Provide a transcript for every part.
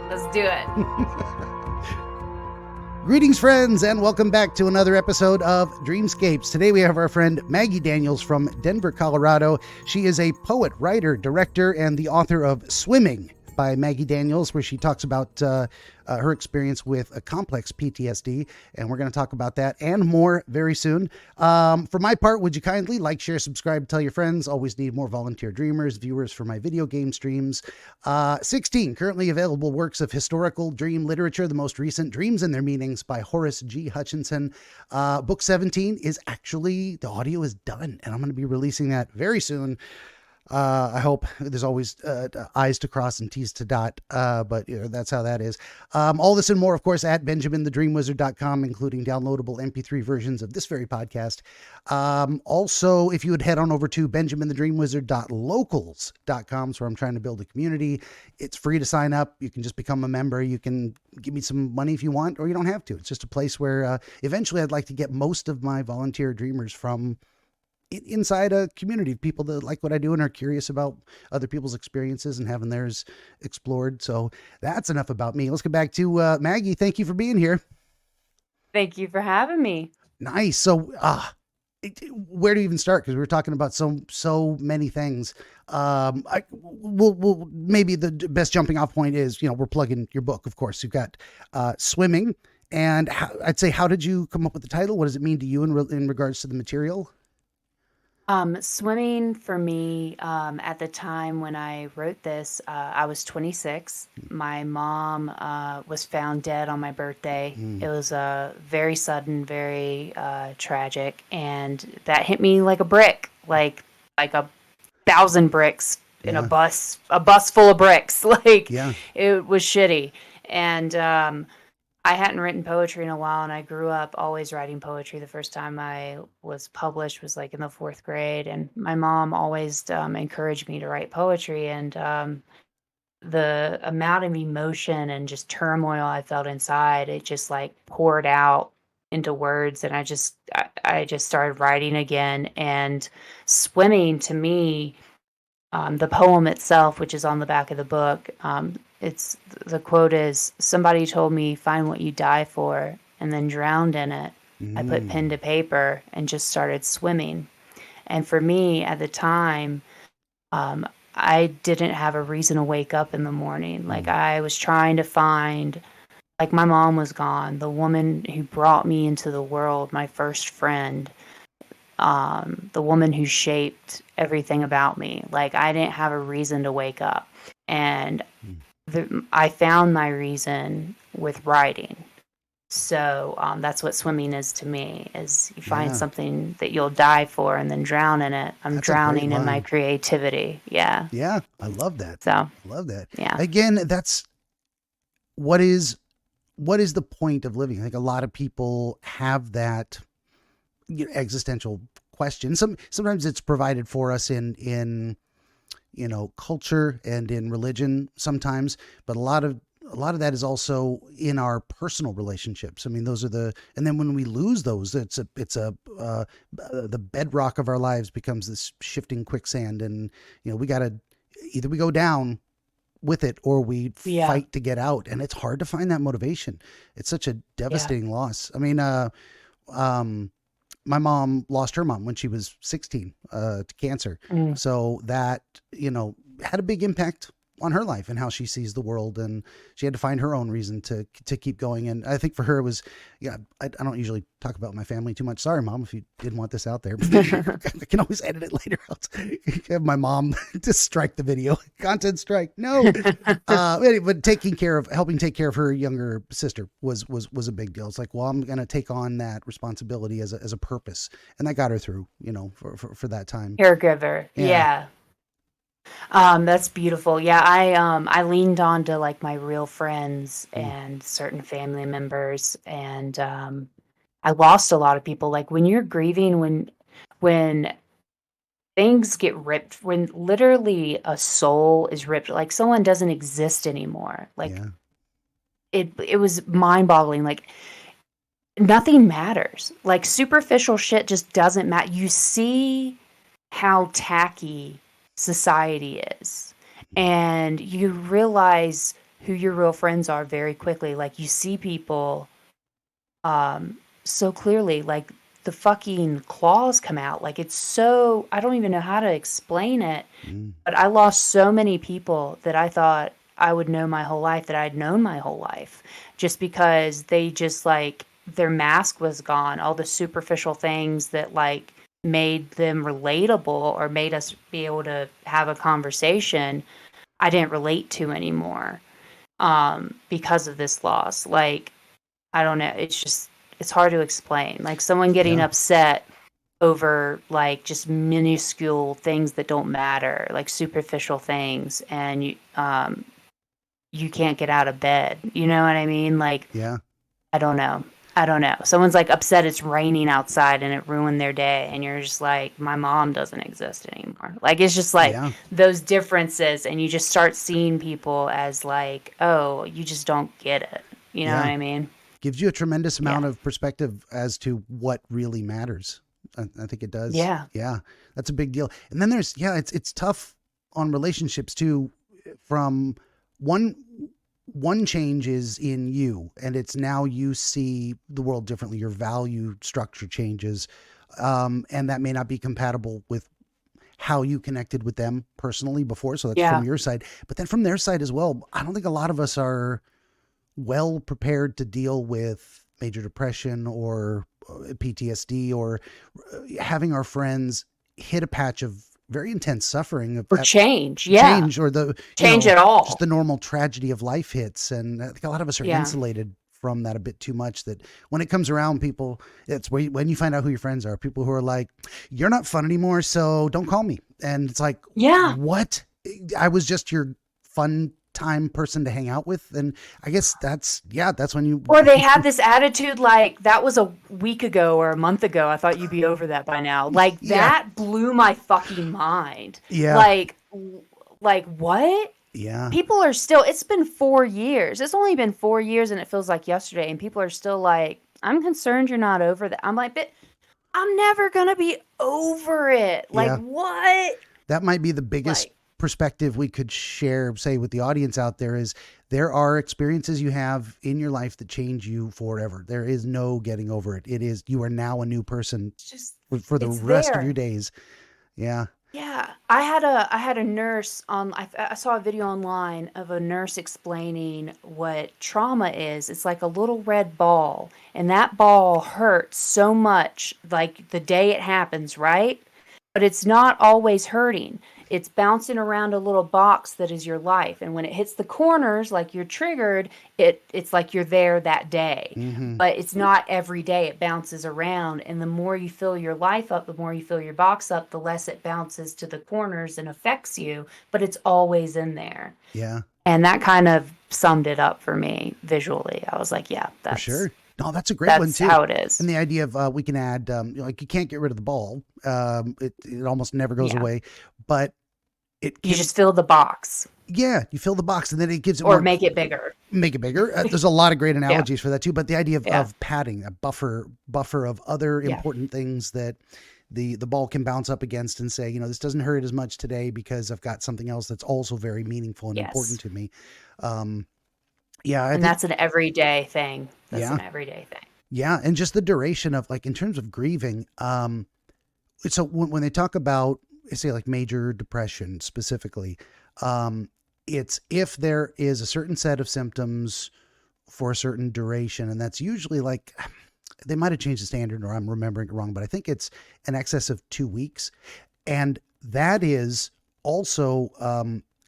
Let's do it. Greetings, friends, and welcome back to another episode of Dreamscapes. Today we have our friend Maggie Daniels from Denver, Colorado. She is a poet, writer, director, and the author of Swimming by Maggie Daniels, where she talks about her experience with a complex PTSD, and we're going to talk about that and more very soon. For my part, would you kindly like, share, subscribe, tell your friends? Always need more volunteer dreamers, viewers for my video game streams. 16 currently available works of historical dream literature, the most recent, Dreams and Their Meanings by Horace G. Hutchinson. Book 17 is actually, the audio is done, and I'm going to be releasing that very soon. I hope. There's always I's to cross and T's to dot, but that's how that is. All this and more, of course, at BenjaminTheDreamWizard.com, including downloadable MP3 versions of this very podcast. Also, if you would head on over to BenjaminTheDreamWizard.locals.com, where I'm trying to build a community. It's free to sign up. You can just become a member. You can give me some money if you want, or you don't have to. It's just a place where eventually I'd like to get most of my volunteer dreamers from inside a community of people that like what I do and are curious about other people's experiences and having theirs explored. So that's enough about me. Let's get back to Maggie. Thank you for being here. Thank you for having me. Nice. So where do you even start? Because we were talking about so many things. We'll maybe the best jumping off point is, we're plugging your book. Of course, you've got Swimming, and I'd say, how did you come up with the title? What does it mean to you in regards to the material? Swimming for me, at the time when I wrote this, I was 26. My mom was found dead on my birthday. It was very sudden, very tragic, and that hit me like a brick, like 1,000 bricks in a bus full of bricks. It was shitty. And I hadn't written poetry in a while, and I grew up always writing poetry. The first time I was published was in the 4th grade, and my mom always encouraged me to write poetry. And the amount of emotion and just turmoil I felt inside, it just poured out into words, and I just started writing again. And swimming, to me, the poem itself, which is on the back of the book, the quote is, "Somebody told me, find what you die for," and then drowned in it. I put pen to paper and just started swimming. And for me at the time, I didn't have a reason to wake up in the morning. I was trying to find, my mom was gone, the woman who brought me into the world, my first friend, the woman who shaped everything about me. I didn't have a reason to wake up. And I found my reason with writing. So that's what swimming is to me, is you find something that you'll die for and then drown in it. I'm drowning in my creativity. Yeah. Yeah. I love that. So I love that. Yeah. Again, that's what is the point of living? I think a lot of people have that existential question. Sometimes it's provided for us in culture and in religion sometimes, but a lot of that is also in our personal relationships. I mean, those are and then when we lose those, the bedrock of our lives becomes this shifting quicksand, and we gotta either we go down with it or we fight to get out, and it's hard to find that motivation. It's such a devastating loss. I mean, my mom lost her mom when she was 16 to cancer. So that, had a big impact on her life and how she sees the world. And she had to find her own reason to keep going. And I think for her it was, I don't usually talk about my family too much. Sorry, Mom, if you didn't want this out there. I can always edit it later. I'll have my mom to strike the video. Content strike. No. But helping take care of her younger sister was a big deal. It's I'm going to take on that responsibility as a purpose. And that got her through, for that time. Caregiver. Yeah. That's beautiful. Yeah, I leaned on to my real friends and certain family members, and I lost a lot of people. When you're grieving, when things get ripped, when literally a soul is ripped, someone doesn't exist anymore. It was mind-boggling. Nothing matters. Superficial shit just doesn't matter. You see how tacky society is, and you realize who your real friends are very quickly. Like, you see people so clearly, like the fucking claws come out. Like, it's so, I don't even know how to explain it, Mm. but I lost so many people that I thought I would know my whole life, that I'd known my whole life, just because they just like, their mask was gone. All the superficial things that like made them relatable or made us be able to have a conversation, I didn't relate to anymore because of this loss. Like, I don't know. It's just, it's hard to explain. Like, someone getting Yeah. upset over like just minuscule things that don't matter, like superficial things, and you can't get out of bed. You know what I mean? Like, Yeah. I don't know. I don't know. Someone's like upset it's raining outside and it ruined their day, and you're just like, my mom doesn't exist anymore. Like, it's just like Yeah. those differences, and you just start seeing people as like, oh, you just don't get it. You know what Yeah. I mean? Gives you a tremendous Yeah. amount of perspective as to what really matters. I think it does. Yeah. Yeah. That's a big deal. And then there's, yeah, it's tough on relationships too. From one change is in you, and it's now you see the world differently. Your value structure changes, and that may not be compatible with how you connected with them personally before. So that's from Yeah. your side, but then from their side as well. I don't think a lot of us are well prepared to deal with major depression or PTSD, or having our friends hit a patch of very intense suffering of Or change. Yeah. change, or the, Change at just all. the normal tragedy of life hits. And I think a lot of us are Yeah. insulated from that a bit too much, that when it comes around, people, it's when you find out who your friends are, people who are like, you're not fun anymore, so don't call me. And it's like, Yeah. what? I was just your fun time person to hang out with. And I guess that's when you, Or they have this attitude like, that was a week ago or a month ago. I thought you'd be over that by now. Like, yeah, that blew my fucking mind. yeah, Like what? yeah, People are still, it's been 4 years. It's only been 4 years and it feels like yesterday. And people are still like, I'm concerned you're not over that. I'm like, but I'm never going to be over it. Like, yeah. what? That might be the biggest Like, perspective we could share, say, with the audience out there, is there are experiences you have in your life that change you forever. There is no getting over it. It is, you are now a new person it's just, for the it's rest of your there. days. Yeah. Yeah, I had a nurse on. I saw a video online of a nurse explaining what trauma is. It's like a little red ball, and that ball hurts so much, like the day it happens, right? But it's not always hurting. It's bouncing around a little box that is your life, and when it hits the corners, like you're triggered, it's like you're there that day. Mm-hmm. But it's not every day. It bounces around, and the more you fill your life up, the more you fill your box up, the less it bounces to the corners and affects you, but it's always in there. Yeah, And that kind of summed it up for me visually. I was like, yeah, for that's sure. No, that's a great one that's too. how it is. And the idea of, we can add, like, you can't get rid of the ball. It almost never goes Yeah. away, but it You can, just fill the box yeah, you fill the box, and then it gives it or more, make it bigger. make it bigger. There's a lot of great Yeah. analogies for that too, but the idea Yeah. of padding, a buffer of other Yeah. important things that the ball can bounce up against, and say, this doesn't hurt as much today because I've got something else that's also very meaningful and important Yes. to me. Yeah, I And think, that's an everyday thing. That's yeah, an everyday thing. yeah. And just the duration of, like, in terms of grieving, so when they talk about, say, like major depression specifically, it's if there is a certain set of symptoms for a certain duration, and that's usually like, they might have changed the standard, or I'm remembering it wrong, but I think it's in excess of 2 weeks. And that is also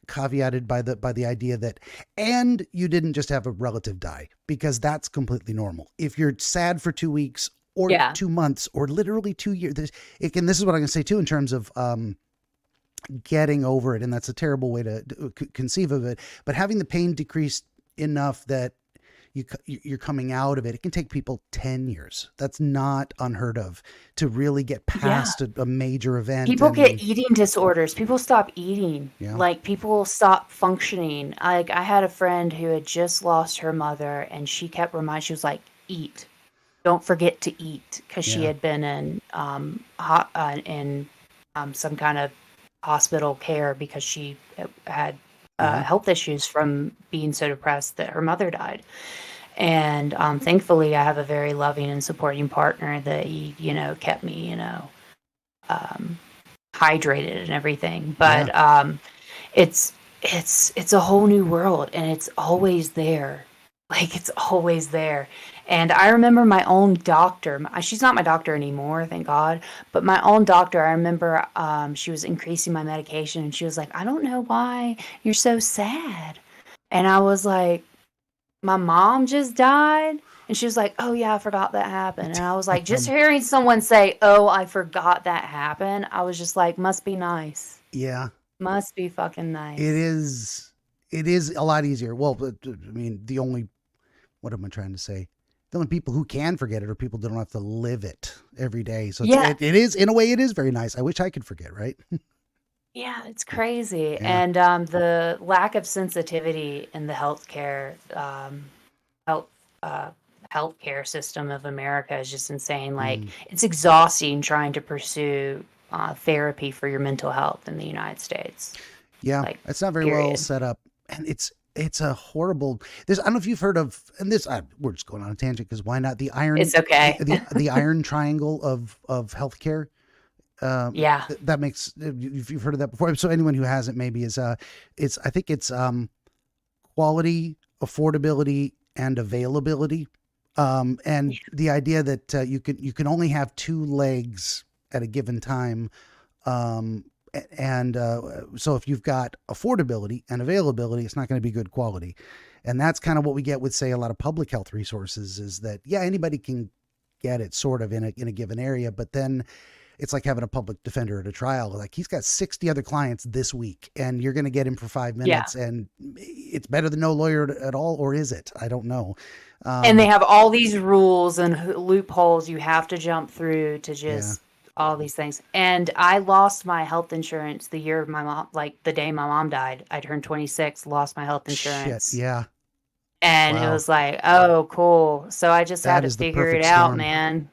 caveated by the idea that, and you didn't just have a relative die, because that's completely normal. If you're sad for 2 weeks or Yeah. 2 months or literally 2 years, this is what I'm going to say too, in terms of getting over it. And that's a terrible way to conceive of it, but having the pain decreased enough that you're coming out of it. It can take people 10 years. That's not unheard of, to really get Yeah. past a major event. People And get eating disorders. People stop eating. yeah, Like, people stop functioning. Like, I had a friend who had just lost her mother, and she kept reminding, she was like, eat. Don't forget to eat, because she yeah, had been in some kind of hospital care because she had Yeah. health issues from being so depressed that her mother died. And thankfully, I have a very loving and supporting partner that kept me, hydrated and everything. Yeah. But it's it's a whole new world, and it's always there. Like, it's always there. And I remember my own doctor. She's not my doctor anymore, thank God. But my own doctor, I remember she was increasing my medication, and she was like, "I don't know why you're so sad." And I was like, "My mom just died." And she was like, "Oh yeah, I forgot that happened." And I was like, just hearing someone say, "Oh, I forgot that happened," I was just like, must be nice. Yeah. Must be fucking It nice. is. It is a lot easier. Well, but, I mean, what am I trying to say? The only people who can forget it are people that don't have to live it every day. So Yeah, it is, in a way, it is very nice. I wish I could forget, right? yeah, it's crazy. Yeah. And the lack of sensitivity in the health uh, healthcare system of America is just insane. Like, Mm. it's exhausting trying to pursue therapy for your mental health in the United States. Yeah. Like, It's not very well period. set up. And it's a horrible, there's, I don't know if you've heard of, and this, we're just going on a tangent because why not the It's okay. the iron triangle of healthcare. Yeah. That makes, if you've heard of that before. So anyone who hasn't maybe is, I think it's, quality, affordability, and availability. And the idea that you can only have two legs at a given time. Um, and so if you've got affordability and availability, it's not going to be good quality. And that's kind of what we get with, say, a lot of public health resources is that, yeah, anybody can get it sort of in a given area, but then it's like having a public defender at a trial. Like, he's got 60 other clients this week and you're going to get him for five Yeah. minutes and it's better than no lawyer at all. Or is it? I don't know. And they Um, have all these rules and loopholes you have to jump through to yeah. just all these things. And I lost my health insurance the year my mom, like the day my mom died. I turned 26, lost my health Shit. insurance. Yeah. And it Wow. was like, oh, cool. So I just had That to is the figure it perfect out, storm. man.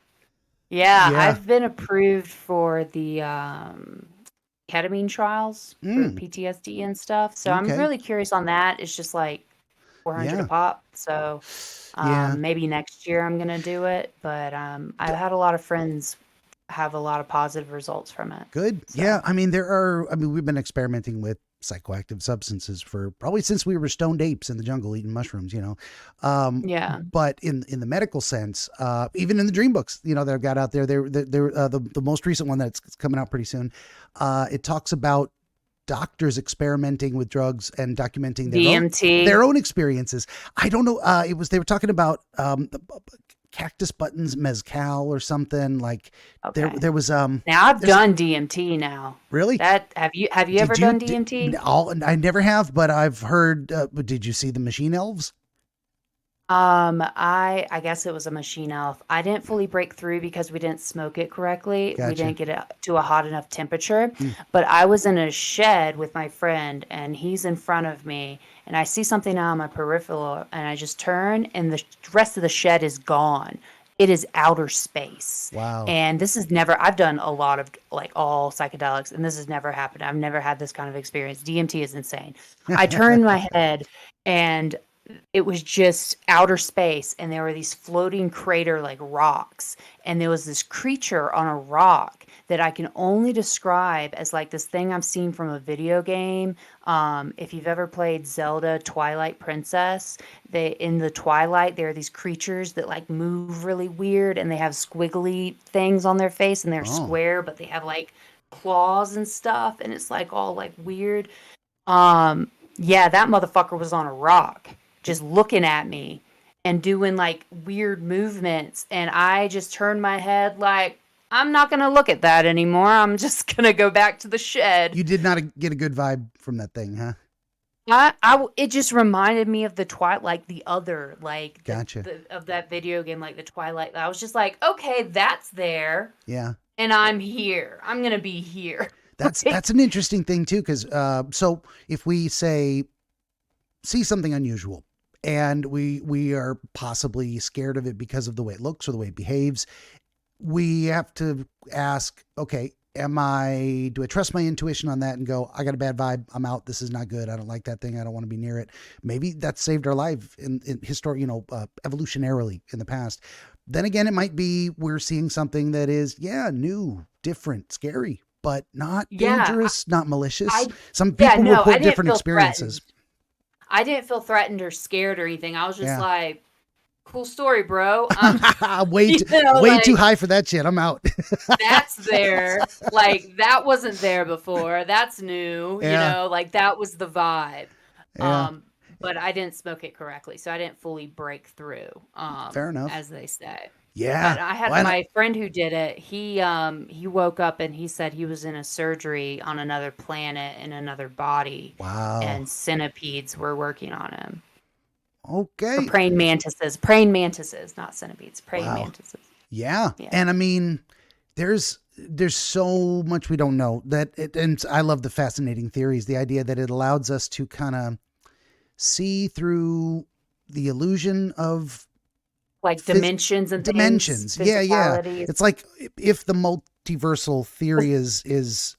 Yeah, Yeah. I've been approved for the ketamine trials for Mm, PTSD and stuff. So I'm okay. really curious on that. It's just like 400 a Yeah. pop. So Yeah. maybe next year I'm gonna do it. But I've had a lot of friends have a lot of positive results from it. Good. Yeah. So I mean, we've been experimenting with psychoactive substances for probably since we were stoned apes in the jungle eating mushrooms. yeah, But in the medical sense, even in the dream books, that I've got out there, the most recent one that's coming out pretty soon, it talks about doctors experimenting with drugs and documenting their DMT. own experiences. I don't know. They were talking about, cactus buttons, mezcal or something like Okay. there was, Now I've there's done DMT now. really, That have you ever did you, done DMT? I never have, but I've heard, but did you see the machine elves? I guess it was a machine elf. I didn't fully break through because we didn't smoke it correctly. We Gotcha. didn't get it to a hot enough temperature. Hmm. But I was in a shed with my friend, and he's in front of me, and I see something out on my peripheral, and I just turn, and the rest of the shed is gone. It is outer space. Wow. And this is never, I've done a lot of like all psychedelics, and this has never happened. I've never had this kind of experience. DMT is insane. I turned my head, and it was just outer space, and there were these floating crater like rocks, and there was this creature on a rock that I can only describe as like this thing I've seen from a video game. If you've ever played Zelda Twilight Princess, they in the Twilight there are these creatures that like move really weird, and they have squiggly things on their face, and they're Oh, square, but they have like claws and stuff, and it's like all like weird. Yeah, that motherfucker was on a rock, just looking at me and doing like weird movements. And I just turned my head like, I'm not going to look at that anymore. I'm just going to go back to the shed. you did not get a good vibe from that thing, huh? It just reminded me of the Twilight, like the other, like Gotcha. of that video game, like the Twilight. I was just like, okay, that's there, Yeah. and I'm here. I'm gonna be here. That's Like, that's an interesting thing too, because so if we say see something unusual and we are possibly scared of it because of the way it looks or the way it behaves, we have to ask, okay, do I trust my intuition on that and go, I got a bad vibe, I'm out, this is not good, I don't like that thing, I don't want to be near it. Maybe that saved our life in history, evolutionarily in the past. Then again, it might be we're seeing something that is, new, different, scary, but not Yeah, dangerous, not malicious. I Some yeah, people no, I report didn't different feel experiences. threatened. I didn't feel threatened or scared or anything. I was just Yeah. like, cool story, bro. Way too Like high for that shit. I'm out. that's there. Like that wasn't there before. That's new, Yeah. like that was the vibe. Yeah. Um, but I didn't smoke it correctly, so I didn't fully break through, Fair enough. as they say. But Yeah. I had Well, my friend who did it. He woke up and he said he was in a surgery on another planet in another body, wow. and centipedes were working on him. Or Okay. praying mantises, not centipedes, praying Wow. mantises. Yeah. Yeah. And I mean, there's so much we don't know and I love the fascinating theories, the idea that it allows us to kind of see through the illusion of Like dimensions and dimensions. things, Yeah. physicalities. It's like if the multiversal theory is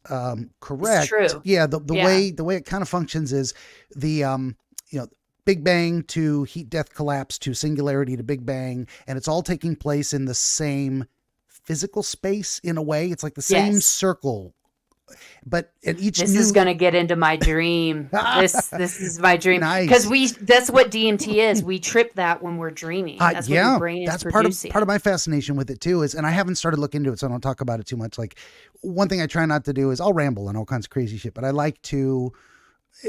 correct. It's true. Yeah. The Yeah. way it kind of functions is the, Big Bang to heat, death, collapse to singularity to Big Bang. And it's all taking place in the same physical space in a way. It's like the same Yes. circle. But at each This is gonna get into my dream. This is my dream. Nice. Because that's what DMT is. We trip that when we're dreaming. That's what your brain is that's producing. part of my fascination with it too. And I haven't started looking into it, so I don't talk about it too much. Like one thing I try not to do is I'll ramble on all kinds of crazy shit, but I like to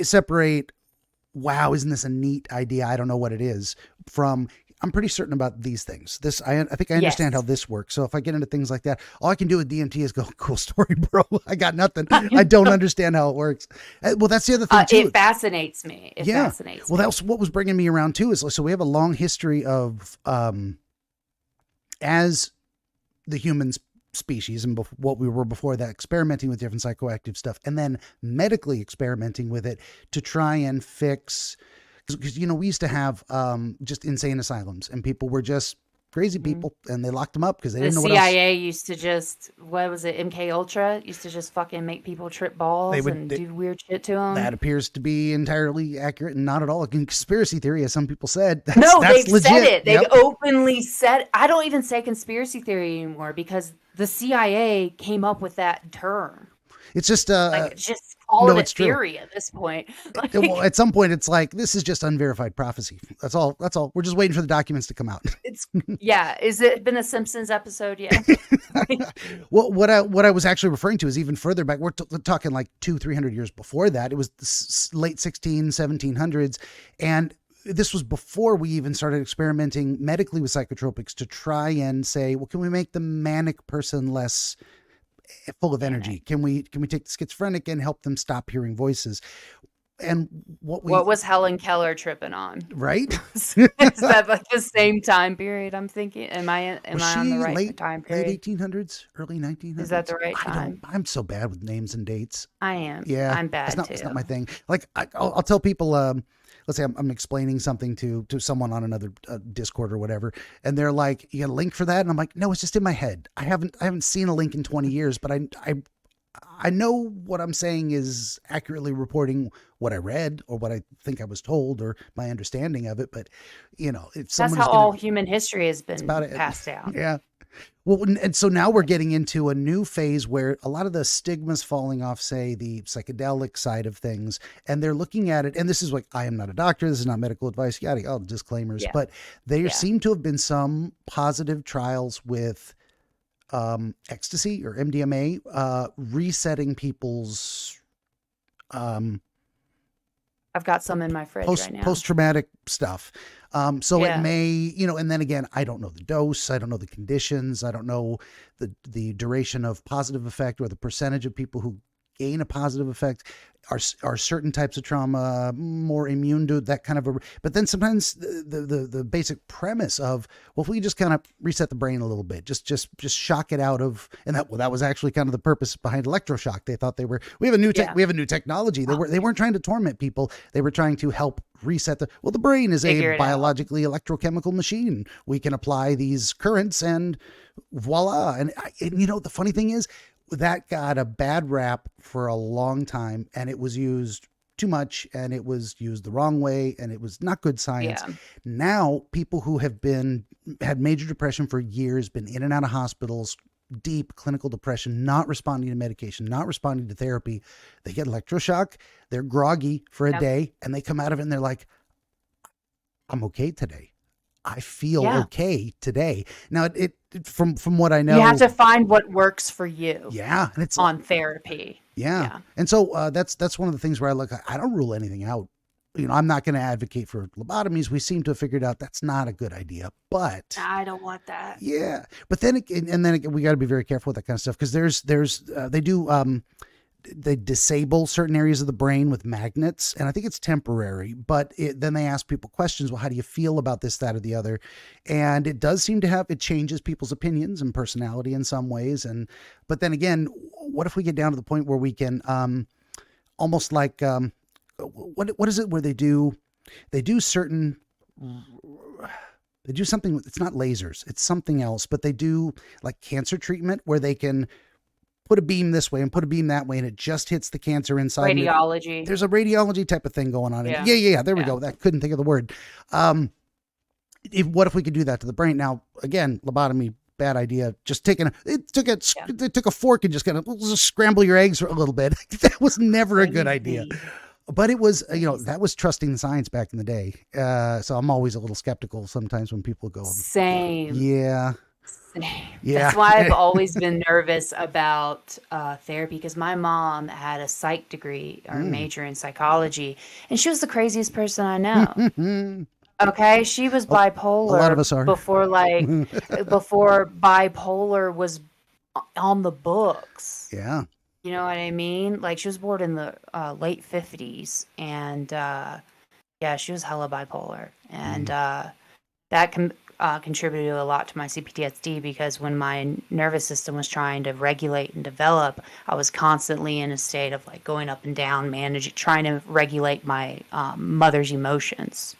separate. Wow, isn't this a neat idea? I don't know what it is. From I'm pretty certain about these things. I think I understand how this works. So if I get into things like that, all I can do with DMT is go, cool story, bro. I got nothing. I don't understand how it works. Well, that's the other thing too. It fascinates me. It fascinates Well, me. that's what was bringing me around too. Is so we have a long history of as the human species and what we were before that, experimenting with different psychoactive stuff, and then medically experimenting with it to try and fix. Because we used to have just insane asylums, and people were just crazy people, and they locked them up because they didn't know what else. The CIA used to just, what was it, MK Ultra used to just fucking make people trip balls and do weird shit to them. That appears to be entirely accurate and not at all a conspiracy theory, as some people said. They've legit. said it. They've openly said. I don't even say conspiracy theory anymore because the CIA came up with that term. It's just just call it a theory at this point. Well, at some point, it's like this is just unverified prophecy. That's all. We're just waiting for the documents to come out. Is it been a Simpsons episode yet? Well, what I was actually referring to is even further back. We're talking like 200-300 years before that. It was the late 1700s, and this was before we even started experimenting medically with psychotropics to try and say, well, can we make the manic person less full of energy? Can we take the schizophrenic and help them stop hearing voices? And what was Helen Keller tripping on? Right? Is that like the same time period? I'm thinking. Am I on the right time period? Late 1800s, early 1900s. Is that the right time? I'm so bad with names and dates. I am. Yeah, I'm bad too. It's not my thing. Like I'll tell people. Let's say I'm explaining something to someone on another Discord or whatever, and they're like, "You got a link for that?" And I'm like, "No, it's just in my head. I haven't seen a link in 20 years, but I know what I'm saying is accurately reporting what I read or what I think I was told or my understanding of it. But if that's how all human history has been passed down. Yeah. Well, and so now we're getting into a new phase where a lot of the stigma's falling off, say, the psychedelic side of things, and they're looking at it. And this is like, I am not a doctor. This is not medical advice. All disclaimers. Yeah. But there seem to have been some positive trials with ecstasy or MDMA, resetting people's I've got some in my fridge right now. Post-traumatic stuff. It may, and then again, I don't know the dose. I don't know the conditions. I don't know the duration of positive effect or the percentage of people who gain a positive effect. Are certain types of trauma more immune to that kind of but then sometimes the basic premise of, well, if we just kind of reset the brain a little bit, just shock it out of, and that was actually kind of the purpose behind electroshock. They thought we have a new technology. They weren't trying to torment people. They were trying to help reset the brain is a biologically electrochemical machine. We can apply these currents and voila. And the funny thing is, that got a bad rap for a long time, and it was used too much, and it was used the wrong way, and it was not good science. Yeah. Now, people who have had major depression for years, been in and out of hospitals, deep clinical depression, not responding to medication, not responding to therapy, they get electroshock, they're groggy for a Yep. day, and they come out of it and they're like, I'm okay today. I feel Yeah. okay today. Now, from what I You have know, to find what works for you yeah, and it's on therapy. yeah. Yeah. And so that's one of the things where I don't rule anything out. I'm not going to advocate for lobotomies. We seem to have figured out that's not a good idea, but I don't want that. yeah. But then we got to be very careful with that kind of stuff, because they disable certain areas of the brain with magnets, and I think it's temporary, but then they ask people questions. Well, how do you feel about this, that, or the other? And it does seem to it changes people's opinions and personality in some ways. But then again, what if we get down to the point where we can, almost like, what is it where they do something, it's not lasers, it's something else, but they do like cancer treatment where they can put a beam this way and put a beam that way, and it just hits the cancer inside. Radiology. There's a radiology type of thing going on. Yeah. Yeah. There we go. I couldn't think of the word. What if we could do that to the brain? Now, again, lobotomy, bad idea. Just they took a fork and just kind of scramble your eggs a little bit. That was never a good idea. But it was, that was trusting the science back in the day. So I'm always a little skeptical sometimes when people go, Same. yeah. Yeah. That's why I've always been nervous about therapy, because my mom had a psych degree or major in psychology, and she was the craziest person I know. Okay, she was bipolar. A lot of us are. Before bipolar was on the books. Yeah. You know what I mean? Like, she was born in the late 50s, and yeah, she was hella bipolar, and that contributed a lot to my CPTSD, because when my nervous system was trying to regulate and develop, I was constantly in a state of like going up and down, trying to regulate my mother's emotions.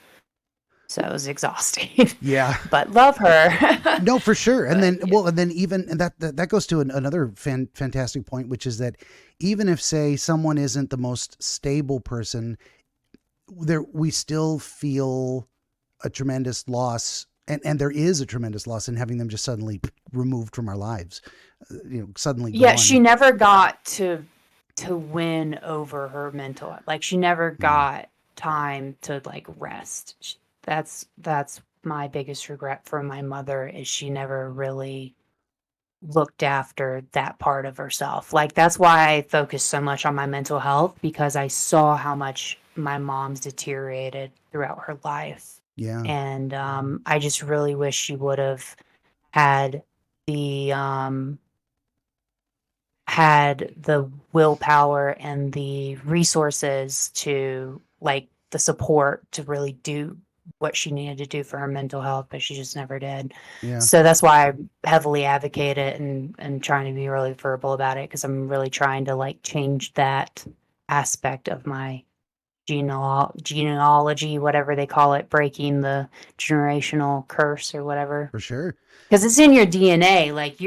So it was exhausting. Yeah. But love her. No, for sure. And then, that goes to another fantastic point, which is that even if, say, someone isn't the most stable person, we still feel a tremendous loss. And there is a tremendous loss in having them just suddenly removed from our lives, suddenly gone. Yeah, she never got to win over her mental. Like, she never got time to like rest. That's my biggest regret for my mother, is she never really looked after that part of herself. Like, that's why I focus so much on my mental health, because I saw how much my mom's deteriorated throughout her life. Yeah. And I just really wish she would have had the willpower and the resources to, like, the support to really do what she needed to do for her mental health, but she just never did. Yeah. So that's why I heavily advocate it and trying to be really verbal about it, because I'm really trying to like change that aspect of my genealogy, whatever they call it, breaking the generational curse or whatever. For sure. Because it's in your DNA. Like,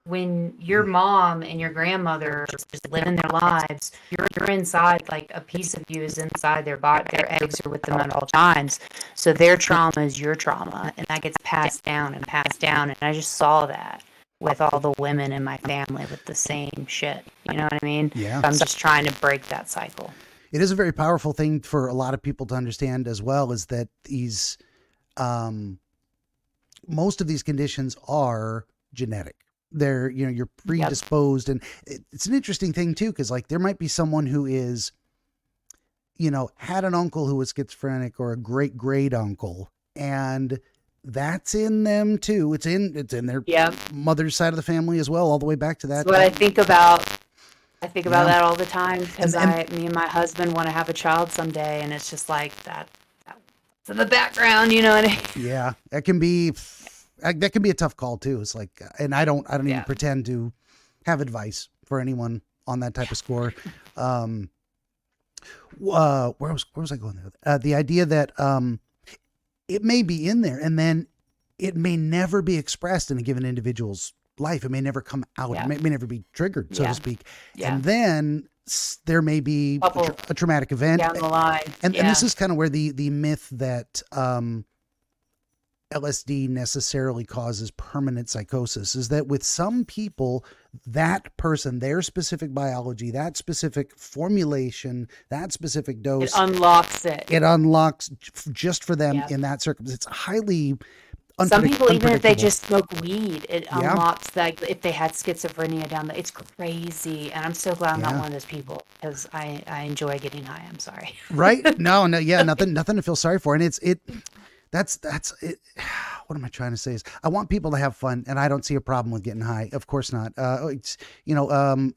when your mom and your grandmother are just living their lives, you're inside, like, a piece of you is inside their body. Their eggs are with them at all times. So their trauma is your trauma, and that gets passed down and passed down. And I just saw that with all the women in my family with the same shit. You know what I mean? Yeah. So I'm just trying to break that cycle. It is a very powerful thing for a lot of people to understand as well, is that these, most of these conditions are genetic. They're, you're predisposed. Yep. And it's an interesting thing too, because like there might be someone who is, had an uncle who was schizophrenic, or a great uncle, and that's in them too. It's in their mother's side of the family as well, all the way back to that. That's what I think about. I think about that all the time, because me and my husband want to have a child someday, and it's just like that's in the background, you know what I mean? Yeah, that can be a tough call too. It's like, and I don't even pretend to have advice for anyone on that type of score. Where was I going there? The idea that it may be in there, and then it may never be expressed in a given individual's life. It may never come out. It Yeah. may never be triggered, so to Yeah. speak. Yeah. And then there may be Couple a traumatic event. down the line. And this Yeah. is kind of where the myth that LSD necessarily causes permanent psychosis is that with some people, that person, their specific biology, that specific formulation, that specific It dose, unlocks it. it unlocks just for them Yeah. in that circumstance. It's highly Some people, even if they unpredictable. just smoke weed, it Yeah. unlocks that. If they had schizophrenia down the, it's crazy. And I'm so glad I'm not Yeah. one of those people because I enjoy getting high. I'm sorry. Right? No, yeah, nothing to feel sorry for. And that's it. What am I trying to say is I want people to have fun, and I don't see a problem with getting high. Of course not. It's,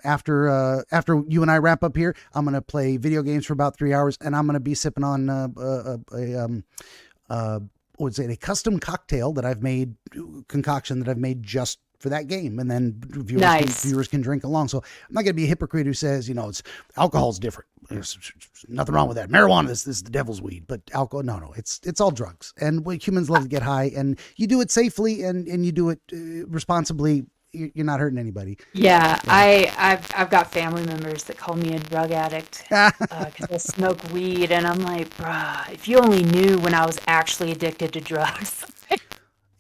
after you and I wrap up here, I'm going to play video games for about 3 hours, and I'm going to be sipping on a custom cocktail that I've made, concoction that I've made just for that game, and then viewers can drink along. So I'm not going to be a hypocrite who says, it's alcohol's different. There's nothing wrong with that. Marijuana, this is the devil's weed, but alcohol, no, it's all drugs. And humans love to get high, and you do it safely and you do it responsibly. You're not hurting anybody. Yeah, I've got family members that call me a drug addict because I smoke weed, and I'm like, bruh, if you only knew when I was actually addicted to drugs.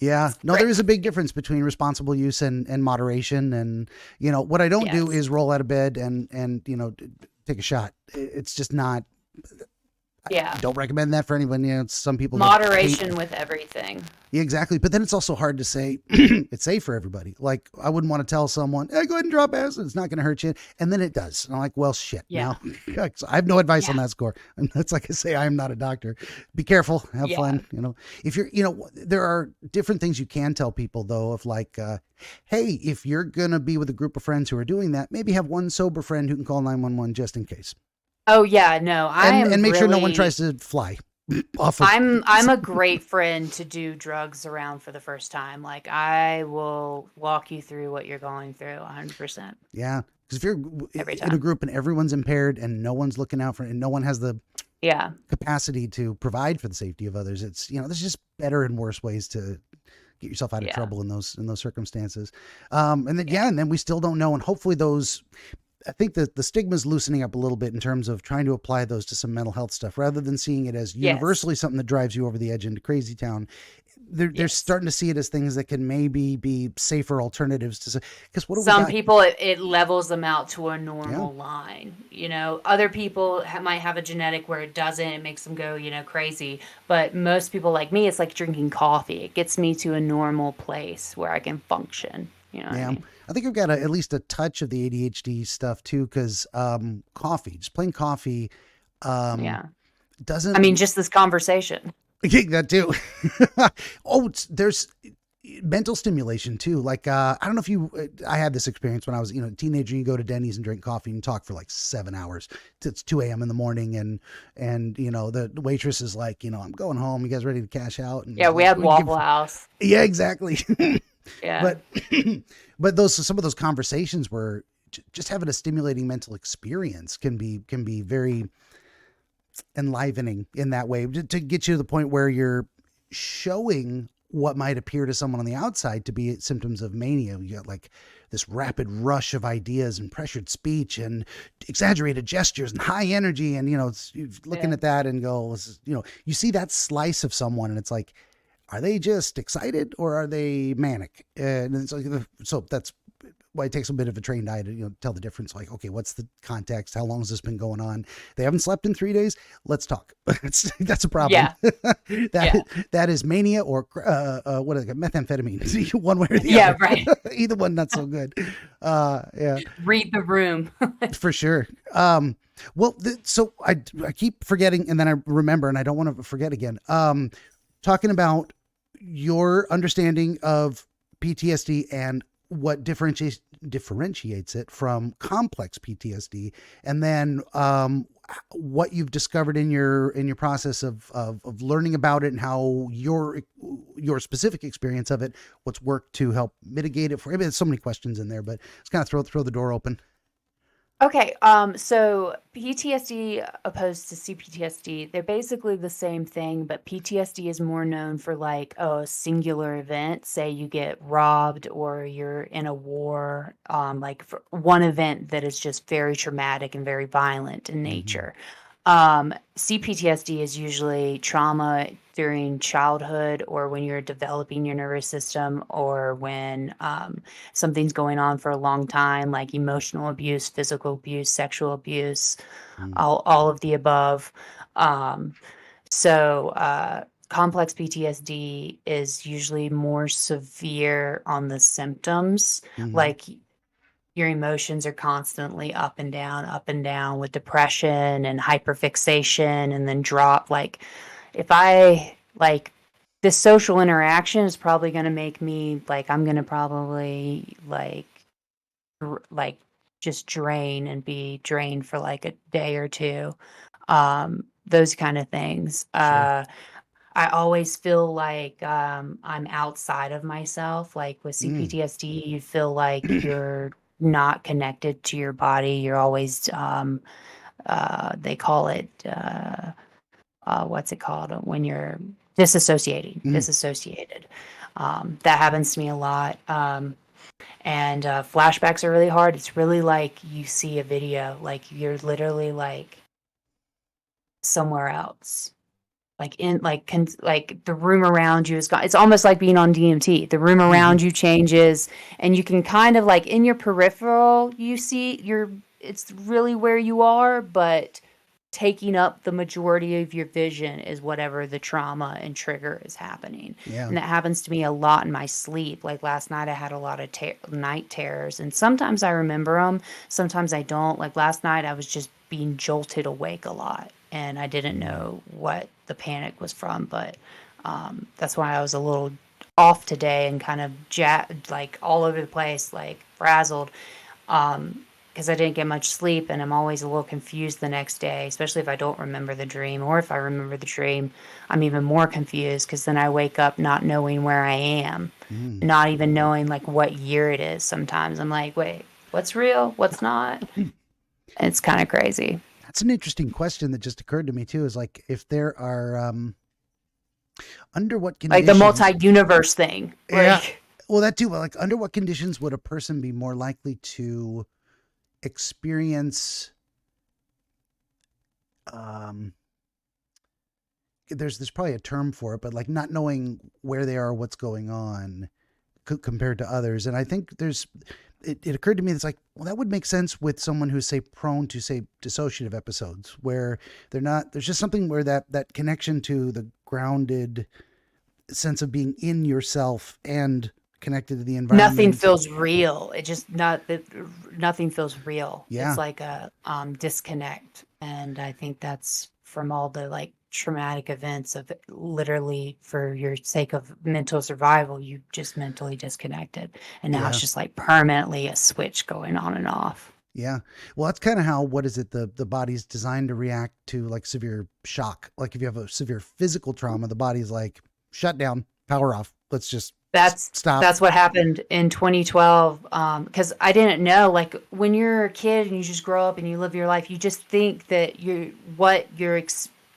Yeah, no, there is a big difference between responsible use and moderation. And, what I don't do is roll out of bed and take a shot. It's just not, Yeah. I don't recommend that for anyone. Some people Moderation with everything. Yeah, exactly. But then it's also hard to say it's safe for everybody. Like, I wouldn't want to tell someone, hey, go ahead and drop acid. It's not going to hurt you. And then it does. And I'm like, well, shit. Yeah. Now, I have no advice on that score. And that's like I say, I am not a doctor. Be careful. Have fun. If you're, there are different things you can tell people, though, of like, hey, if you're going to be with a group of friends who are doing that, maybe have one sober friend who can call 911 just in case. Oh, yeah. No, and make sure no one tries to fly. I'm a great friend to do drugs around for the first time. Like, I will walk you through what you're going through 100%. Yeah. Because if you're in a group and everyone's impaired and no one's looking out for it and no one has the capacity to provide for the safety of others, it's, there's just better and worse ways to get yourself out of trouble in those circumstances. And then we still don't know. And hopefully I think that the stigma is loosening up a little bit in terms of trying to apply those to some mental health stuff rather than seeing it as universally something that drives you over the edge into crazy town. They're starting to see it as things that can maybe be safer alternatives to, because some people it levels them out to a normal line. Other people might have a genetic where it doesn't. It makes them go crazy. But most people like me, it's like drinking coffee. It gets me to a normal place where I can function. What I mean? I think I've got at least a touch of the ADHD stuff too, because coffee, just plain coffee, doesn't. I mean, just this conversation. That too. There's mental stimulation too. Like I don't know if I had this experience when I was a teenager. You go to Denny's and drink coffee and talk for like 7 hours. It's 2 a.m. in the morning, and the waitress is like, I'm going home. You guys ready to cash out? And we had Waffle House. Yeah, exactly. Yeah. But some of those conversations were just having a stimulating mental experience can be very enlivening in that way to get you to the point where you're showing what might appear to someone on the outside to be symptoms of mania. You got like this rapid rush of ideas and pressured speech and exaggerated gestures and high energy. And, it's looking at that and go, you see that slice of someone and it's like, are they just excited or are they manic? And it's like, so that's why it takes a bit of a trained eye to tell the difference. Like, okay, what's the context? How long has this been going on? They haven't slept in 3 days. Let's talk. That's a problem. Yeah. That is mania or what is it? Methamphetamine. One way or the other. Yeah, right. Either one not so good. Yeah. Read the room. For sure. So I keep forgetting, and then I remember, and I don't want to forget again. Talking about your understanding of PTSD and what differentiates it from complex PTSD, and then what you've discovered in your process of learning about it and how your specific experience of it, what's worked to help mitigate it for. I mean, there's so many questions in there, but let's kind of throw the door open. Okay, so PTSD opposed to CPTSD, they're basically the same thing, but PTSD is more known for like a singular event. Say you get robbed or you're in a war, like for one event that is just very traumatic and very violent in Hmm. nature. CPTSD is usually trauma during childhood or when you're developing your nervous system or when something's going on for a long time, like emotional abuse, physical abuse, sexual abuse, all of the above. Um, so complex PTSD is usually more severe on the symptoms, Hmm. like your emotions are constantly up and down with depression and hyperfixation and then drop. Like, if I like this social interaction is probably going to make me like, I'm going to probably like just drain and be drained for like a day or two. Those kind of things. Sure. I always feel like I'm outside of myself. Like with Mm. CPTSD, you feel like you're not connected to your body. You're always, they call it, what's it called when you're Mm. disassociated. That happens to me a lot. And flashbacks are really hard. It's really like you see a video, like you're literally like somewhere else. Like in like the room around you is gone. It's almost like being on DMT. The room Hmm. around you changes, and you can kind of like in your peripheral, you see it's really where you are, but taking up the majority of your vision is whatever the trauma and trigger is happening. Yeah. And that happens to me a lot in my sleep. Like last night, I had a lot of night terrors, and sometimes I remember them, sometimes I don't. Like last night, I was just being jolted awake a lot, and I didn't Mm. know what the panic was from. But that's why I was a little off today and kind of like all over the place, like frazzled. Because I didn't get much sleep and I'm always a little confused the next day, especially if I don't remember the dream, or if I remember the dream, I'm even more confused because then I wake up not knowing where I am, Mm. not even knowing like what year it is. Sometimes I'm like, wait, what's real? What's not? It's kind of crazy. That's an interesting question that just occurred to me too. Is like if there are under what Like the conditions? multi-universe thing. Yeah. Like, Well, that too. But like under what conditions would a person be more likely to experience? Um, there's probably a term for it, but like not knowing where they are, what's going on, compared to others. And I think it occurred to me it's like, well, that would make sense with someone who's say prone to say dissociative episodes where they're not, there's just something where that connection to the grounded sense of being in yourself and connected to the nothing environment. feels real. It just not that nothing feels real. It's Yeah. like a disconnect, and I think that's from all the like traumatic events of literally for your sake of mental survival, you just mentally disconnected, and now it's Yeah. just like permanently a switch going on and off. Yeah. Well, that's kind of how, what is it? The body's designed to react to like severe shock. Like if you have a severe physical trauma, the body's like, shut down, power off. Let's just That's stop. that's what happened in 2012. Because I didn't know, like when you're a kid and you just grow up and you live your life, you just think that what you're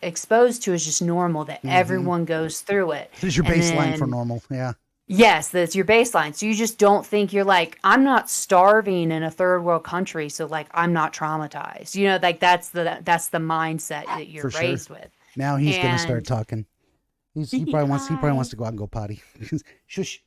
exposed to is just normal, that Mm-hmm. everyone goes through it. There's your And baseline for then, normal. Yeah. yes, that's your baseline. So you just don't think you're like, I'm not starving in a third world country, so like I'm not traumatized. Like that's the mindset that you're For sure. raised with. Now he's gonna start And talking. He probably wants hi. to go out and go potty. Shush.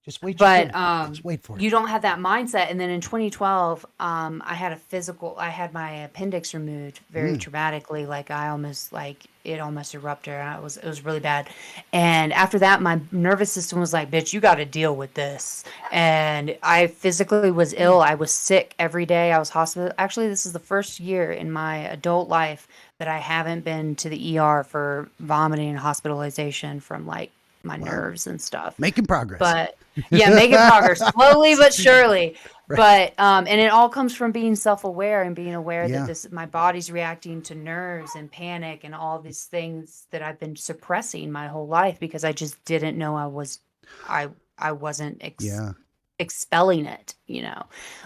Just wait your But turn. Just wait for it. you don't have that mindset. And then in 2012, I had my appendix removed very Mm. traumatically. Like I almost like it almost erupted. It was really bad. And after that, my nervous system was like, "Bitch, you got to deal with this." And I physically was ill. I was sick every day. I was hospital. Actually, this is the first year in my adult life that I haven't been to the ER for vomiting and hospitalization from like my Well, nerves and stuff. making progress. But yeah, making progress slowly but surely. Right. But and it all comes from being self-aware and being aware that Yeah. this my body's reacting to nerves and panic and all these things that I've been suppressing my whole life because I just didn't know I wasn't Yeah. expelling it,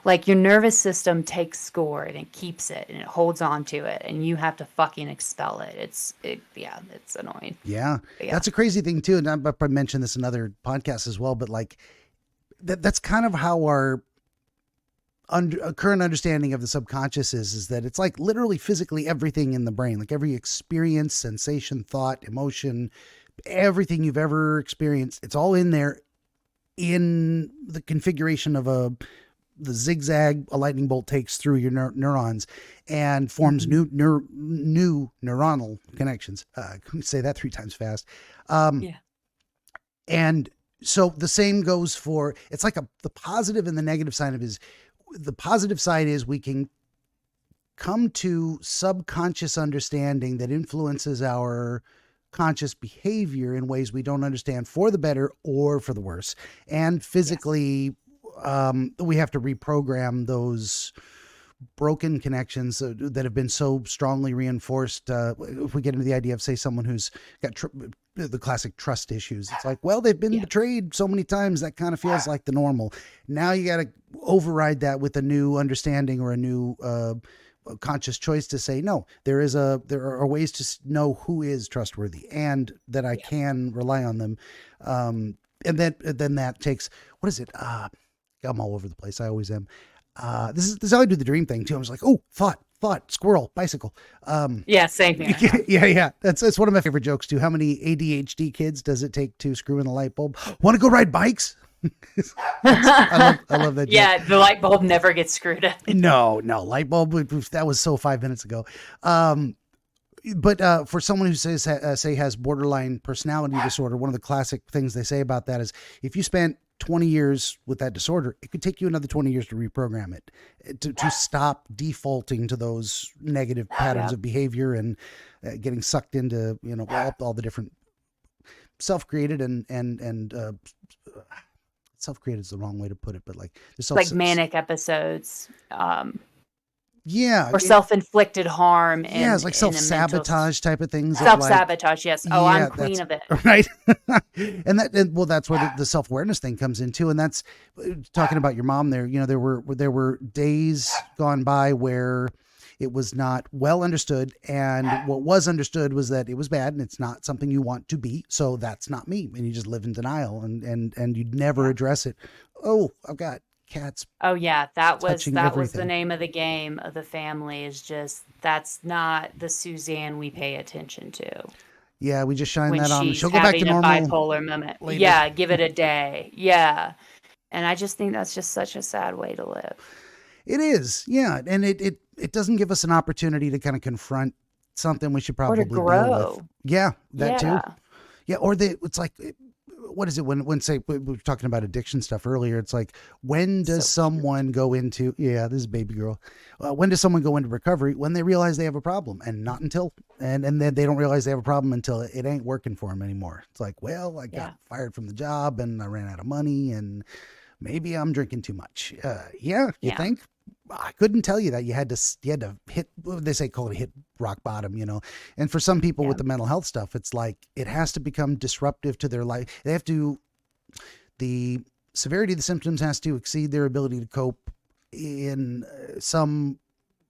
like your nervous system takes score and it keeps it and it holds on to it and you have to fucking expel it. Yeah, it's annoying. Yeah. But yeah. That's a crazy thing too. And I mentioned this in other podcasts as well, but like that's kind of how our current understanding of the subconscious is that it's like literally physically everything in the brain, like every experience, sensation, thought, emotion, everything you've ever experienced, it's all in there in the configuration of the zigzag a lightning bolt takes through your neurons and forms new neuronal connections. Can we say that 3 times fast? Yeah. And so the same goes for, it's like the positive and the negative side of the positive side is we can come to subconscious understanding that influences our conscious behavior in ways we don't understand, for the better or for the worse. And physically, we have to reprogram those broken connections that have been so strongly reinforced. If we get into the idea of, say, someone who's got the classic trust issues, it's like, well, they've been betrayed so many times that kind of feels like the normal. Now you got to override that with a new understanding or a new conscious choice to say, no, there are ways to know who is trustworthy and that I can rely on them. And then that takes, what is it? I'm all over the place. I always am. This is how I do the dream thing too. I was like, oh, thought, squirrel, bicycle. Yeah, same here. Yeah. That's one of my favorite jokes too. How many ADHD kids does it take to screw in a light bulb? Want to go ride bikes? I love that joke. Yeah, the light bulb never gets screwed in. No, light bulb. That was so 5 minutes ago. But for someone who say has borderline personality disorder, one of the classic things they say about that is if you spent 20 years with that disorder, it could take you another 20 years to reprogram it, to stop defaulting to those negative patterns of behavior and getting sucked into, all the different self-created and self-created is the wrong way to put it, but like manic episodes. Yeah. Or self-inflicted harm. It's like self-sabotage type of things. Self-sabotage, yes. Oh, I'm queen of it. Right. and that's where the self-awareness thing comes into. And that's talking about your mom there. There were days gone by where it was not well understood. And what was understood was that it was bad and it's not something you want to be. So that's not me. And you just live in denial and you'd never address it. Oh, I've got cats. Oh yeah, that was everything. the name of the game of the family, is just, that's not the Suzanne we pay attention to. Yeah, we just shine when that on. she's She'll go back to normal. Bipolar moment. Later. Yeah, give it a day. Yeah. And I just think that's just such a sad way to live. It is. Yeah. And it doesn't give us an opportunity to kind of confront something we should probably grow. Deal with. Yeah, that too. Yeah, or it's like, what is it when say we were talking about addiction stuff earlier? It's like, when does someone go into this is baby girl? When does someone go into recovery? When they realize they have a problem, and not until and then they don't realize they have a problem until it ain't working for them anymore. It's like, well, I got fired from the job and I ran out of money and maybe I'm drinking too much. You think? I couldn't tell you that. You had to hit, they say, call it hit rock bottom, and for some people with the mental health stuff, it's like, it has to become disruptive to their life. The severity of the symptoms has to exceed their ability to cope in some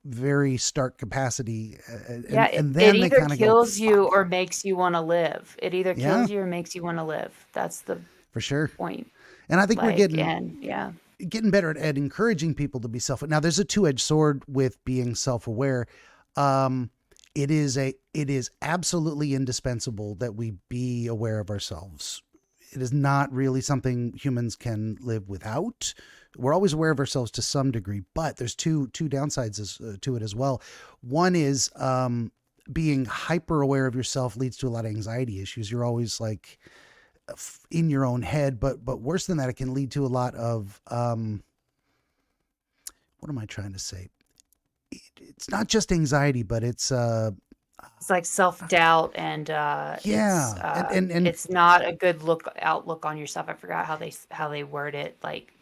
very stark capacity. And then it either kills you or makes you want to live. It either kills you or makes you want to live. That's the for sure point. And I think we're getting better at encouraging people to be now there's a two-edged sword with being self-aware. It is absolutely indispensable that we be aware of ourselves. It is not really something humans can live without. We're always aware of ourselves to some degree, but there's two downsides to it as well. One is being hyper aware of yourself leads to a lot of anxiety issues. You're always like in your own head, but worse than that, it can lead to a lot of what am I trying to say? It's not just anxiity, but it's like self-doubt and and it's not a good outlook on yourself. I forgot how they word it. Like,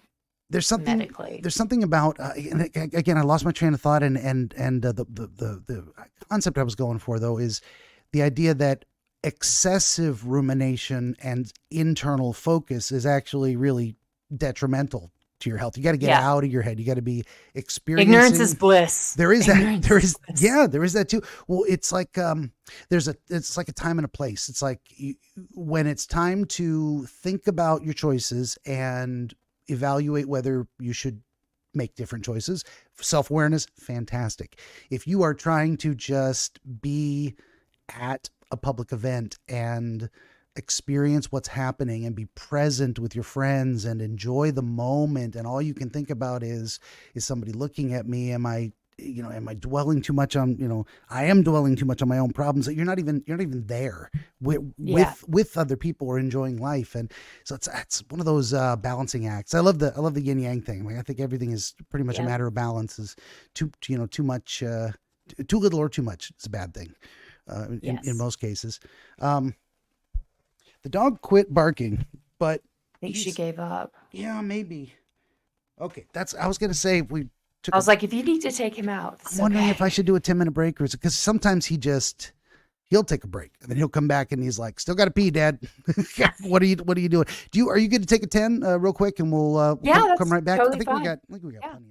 there's something medically. There's something about and again, I lost my train of thought, and the concept I was going for though is the idea that excessive rumination and internal focus is actually really detrimental to your health. You got to get Yeah. out of your head. You got to be experiencing. Ignorance is bliss. There is Ignorance that. There is is, bliss. yeah, there is that too. Well, it's like, it's like a time and a place. It's like when it's time to think about your choices and evaluate whether you should make different choices. Self-awareness, fantastic. If you are trying to just be at a public event and experience what's happening and be present with your friends and enjoy the moment, and all you can think about is somebody looking at me? Am I dwelling too much on, I am dwelling too much on my own problems, that you're not even there with other people or enjoying life. And so it's one of those balancing acts. I love the yin yang thing. Like, I think everything is pretty much a matter of balance. Is too much, too little or too much is a bad thing. In most cases. The dog quit barking, but I think she gave up. Yeah, maybe. Okay, I was going to say, if we took I was like, if you need to take him out, I'm wondering if I should do a 10-minute break, or is it because sometimes he'll take a break and then he'll come back and he's like, still got to pee, Dad. What are you doing? Are you going to take a 10 real quick, and we'll come right back? Totally I think fine. we got plenty of time.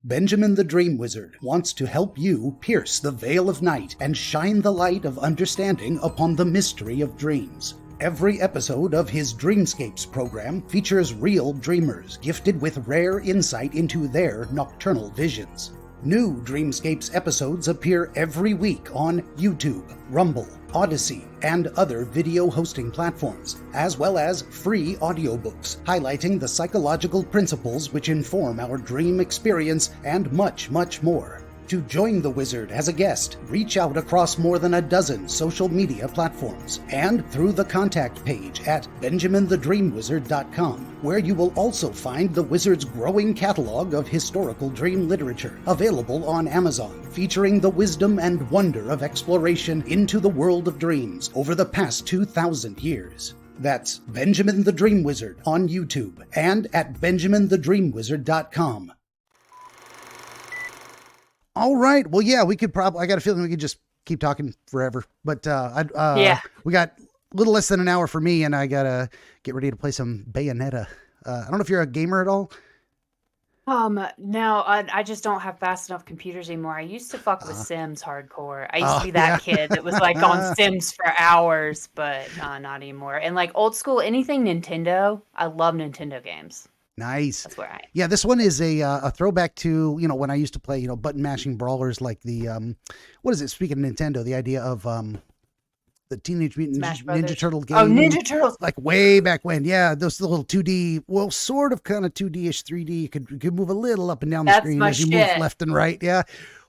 Benjamin the Dream Wizard wants to help you pierce the veil of night and shine the light of understanding upon the mystery of dreams. Every episode of his Dreamscapes program features real dreamers gifted with rare insight into their nocturnal visions. New Dreamscapes episodes appear every week on YouTube, Rumble, Odyssey, and other video hosting platforms, as well as free audiobooks highlighting the psychological principles which inform our dream experience, and much, much more. To join the wizard as a guest, reach out across more than a dozen social media platforms and through the contact page at benjaminthedreamwizard.com, where you will also find the wizard's growing catalog of historical dream literature, available on Amazon, featuring the wisdom and wonder of exploration into the world of dreams over the past 2,000 years. That's Benjamin the Dream Wizard on YouTube and at benjaminthedreamwizard.com. All right. Well, yeah, we could I got a feeling we could just keep talking forever, but we got a little less than an hour for me, and I got to get ready to play some Bayonetta. I don't know if you're a gamer at all. No, I just don't have fast enough computers anymore. I used to fuck with Sims hardcore. I used to be that kid that was like on Sims for hours, but not anymore. And like old school, anything Nintendo, I love Nintendo games. Nice. That's where I am. Yeah, this one is a throwback to, when I used to play, button mashing brawlers like the, what is it? Speaking of Nintendo, the idea of the Teenage Mutant Ninja Turtle game. Oh, Ninja Turtles. Like way back when. Yeah, those little 2D, well, sort of kind of 2D-ish, 3D. You could move a little up and down the screen as you move left and right. Yeah.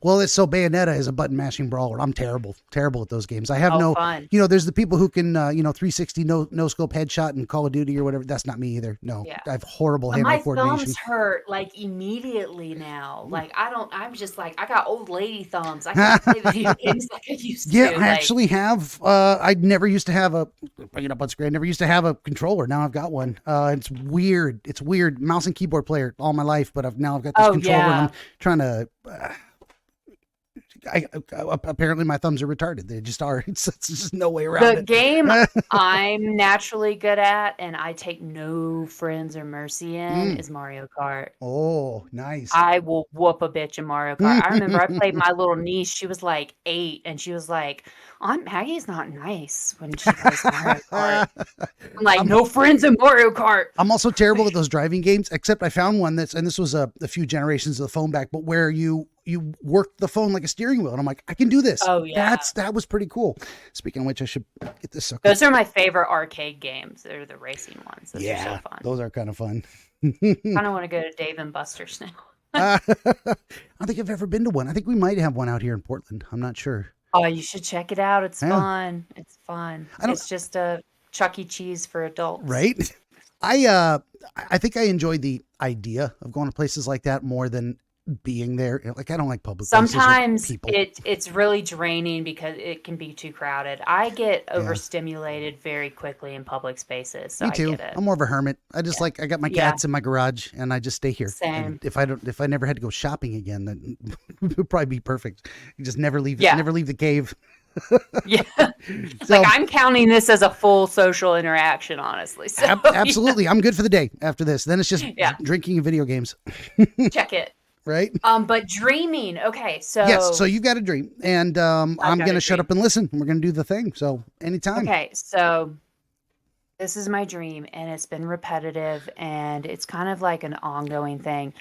Well, Bayonetta is a button mashing brawler. I'm terrible at those games. I have fun. There's the people who can, 360 no scope headshot in Call of Duty or whatever. That's not me either. No, yeah. I have horrible hand-eye coordination. My thumbs hurt like immediately now. Like I'm just like, I got old lady thumbs. I can't play video games like I used to. Yeah, I actually have. I never used to have bring it up on screen. I never used to have a controller. Now I've got one. It's weird. It's weird. Mouse and keyboard player all my life, but I've got this controller. And I'm trying to. Apparently my thumbs are retarded. They just are. It's just no way around it. The game I'm naturally good at, and I take no friends or mercy in, is Mario Kart. Oh, nice. I will whoop a bitch in Mario Kart. I remember I played my little niece. She was like 8, and she was like, Aunt Maggie's not nice when she plays Mario Kart. I'm like, no friends in Mario Kart. I'm also terrible at those driving games, except I found one and this was a few generations of the phone back, but where you work the phone like a steering wheel. And I'm like, I can do this. Oh, yeah. That was pretty cool. Speaking of which, I should get this sucker. Those are my favorite arcade games. They're the racing ones. Those are so fun. Those are kind of fun. I kind of want to go to Dave and Buster's now. I don't think I've ever been to one. I think we might have one out here in Portland. I'm not sure. Oh, you should check it out. It's fun. It's fun. It's just a Chuck E. Cheese for adults. Right? I think I enjoy the idea of going to places like that more than being there. Like, I don't like public places. Sometimes it's really draining because it can be too crowded. I get overstimulated very quickly in public spaces. So Me too. I get it. I'm more of a hermit. I just I got my cats in my garage and I just stay here. Same. And if I never had to go shopping again, then it would probably be perfect. You just never leave the cave. Yeah. Like, So I'm counting this as a full social interaction, honestly. So, yeah. absolutely, I'm good for the day after this. Then it's just Yeah, drinking and video games, check it. right? But dreaming. Okay, Yes. So so you've got a dream, and I've I'm got gonna a shut dream. up and listen. We're gonna do the thing. So anytime. Okay, so this is my dream, and it's been repetitive, and it's kind of like an ongoing thing.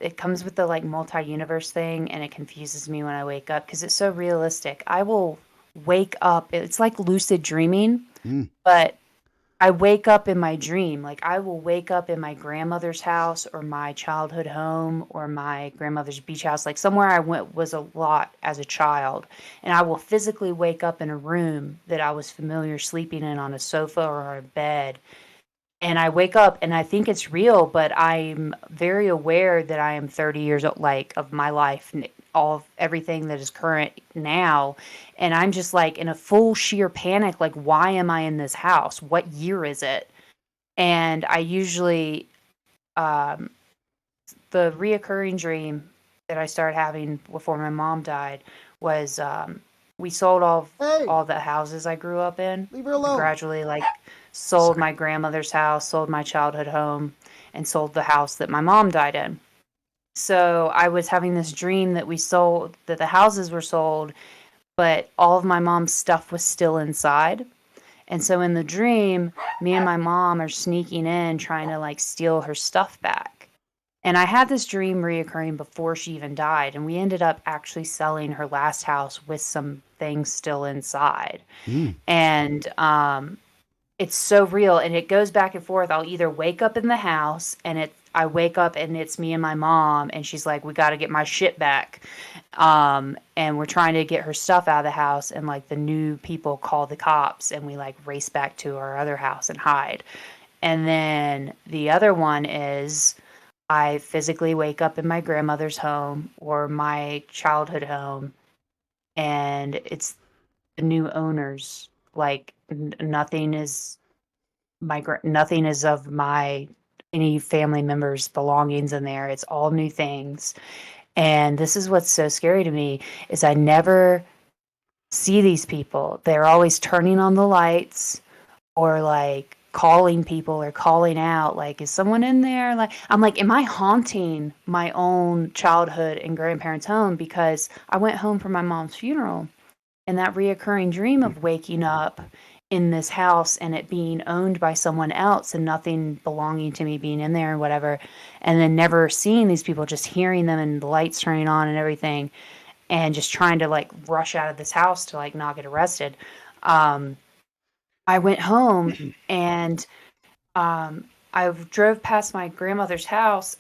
It comes with the like multi-universe thing, and it confuses me when I wake up because it's so realistic. I will wake up, it's like lucid dreaming, Mm. but I wake up in my dream. Like, I will wake up in my grandmother's house or my childhood home or my grandmother's beach house, like somewhere I went was a lot as a child. And I will physically wake up in a room that I was familiar sleeping in on a sofa or a bed. And I wake up and I think it's real, but I'm very aware that I am 30 years old, like, of my life, all of everything that is current now. And I'm just like in a full sheer panic, like, why am I in this house? What year is it? And I usually, um, the reoccurring dream that I started having before my mom died was we sold Hey, all the houses I grew up in. leave her We alone. gradually like sold Sorry. my grandmother's house, sold my childhood home, and sold the house that my mom died in. So I was having this dream that we sold that the houses were sold, but all of my mom's stuff was still inside. And so in the dream, me and my mom are sneaking in trying to like steal her stuff back. And I had this dream reoccurring before she even died, and we ended up actually selling her last house with some things still inside. Mm. And it's so real, and it goes back and forth. I'll either wake up in the house and I wake up and it's me and my mom, and she's like, we got to get my shit back. And we're trying to get her stuff out of the house, and like the new people call the cops, and we like race back to our other house and hide. And then the other one is I physically wake up in my grandmother's home or my childhood home, and it's the new owners. Like, nothing is nothing is of my any family members' belongings in there. It's all new things. And this is what's so scary to me is I never see these people. They're always turning on the lights or like calling people or calling out like, is someone in there? Like, I'm like, am I haunting my own childhood and grandparents' home? Because I went home for my mom's funeral, and that reoccurring dream of waking up in this house and it being owned by someone else and nothing belonging to me being in there and whatever, and then never seeing these people, just hearing them and the lights turning on and everything, and just trying to like rush out of this house to like not get arrested. um I went home, and I drove past my grandmother's house,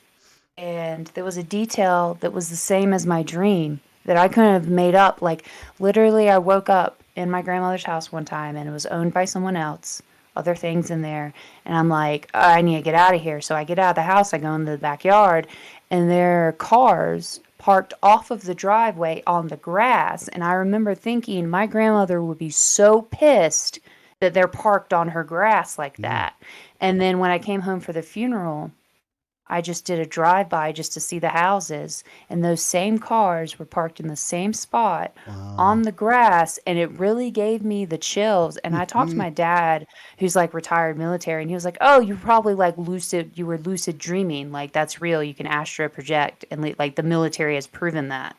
and there was a detail that was the same as my dream that I couldn't have made up. Like, literally, I woke up in my grandmother's house one time, and it was owned by someone else, other things in there. And I'm like, oh, I need to get out of here. So I get out of the house, I go into the backyard, and there are cars parked off of the driveway on the grass. And I remember thinking my grandmother would be so pissed that they're parked on her grass like Mm. that. And then when I came home for the funeral, I just did a drive-by just to see the houses, and those same cars were parked in the same spot on Wow. the grass, and it really gave me the chills. And I talked to Mhm. my dad, who's like retired military, and he was like, "Oh, you probably like you were lucid dreaming. Like, that's real. You can astral project, and like the military has proven that."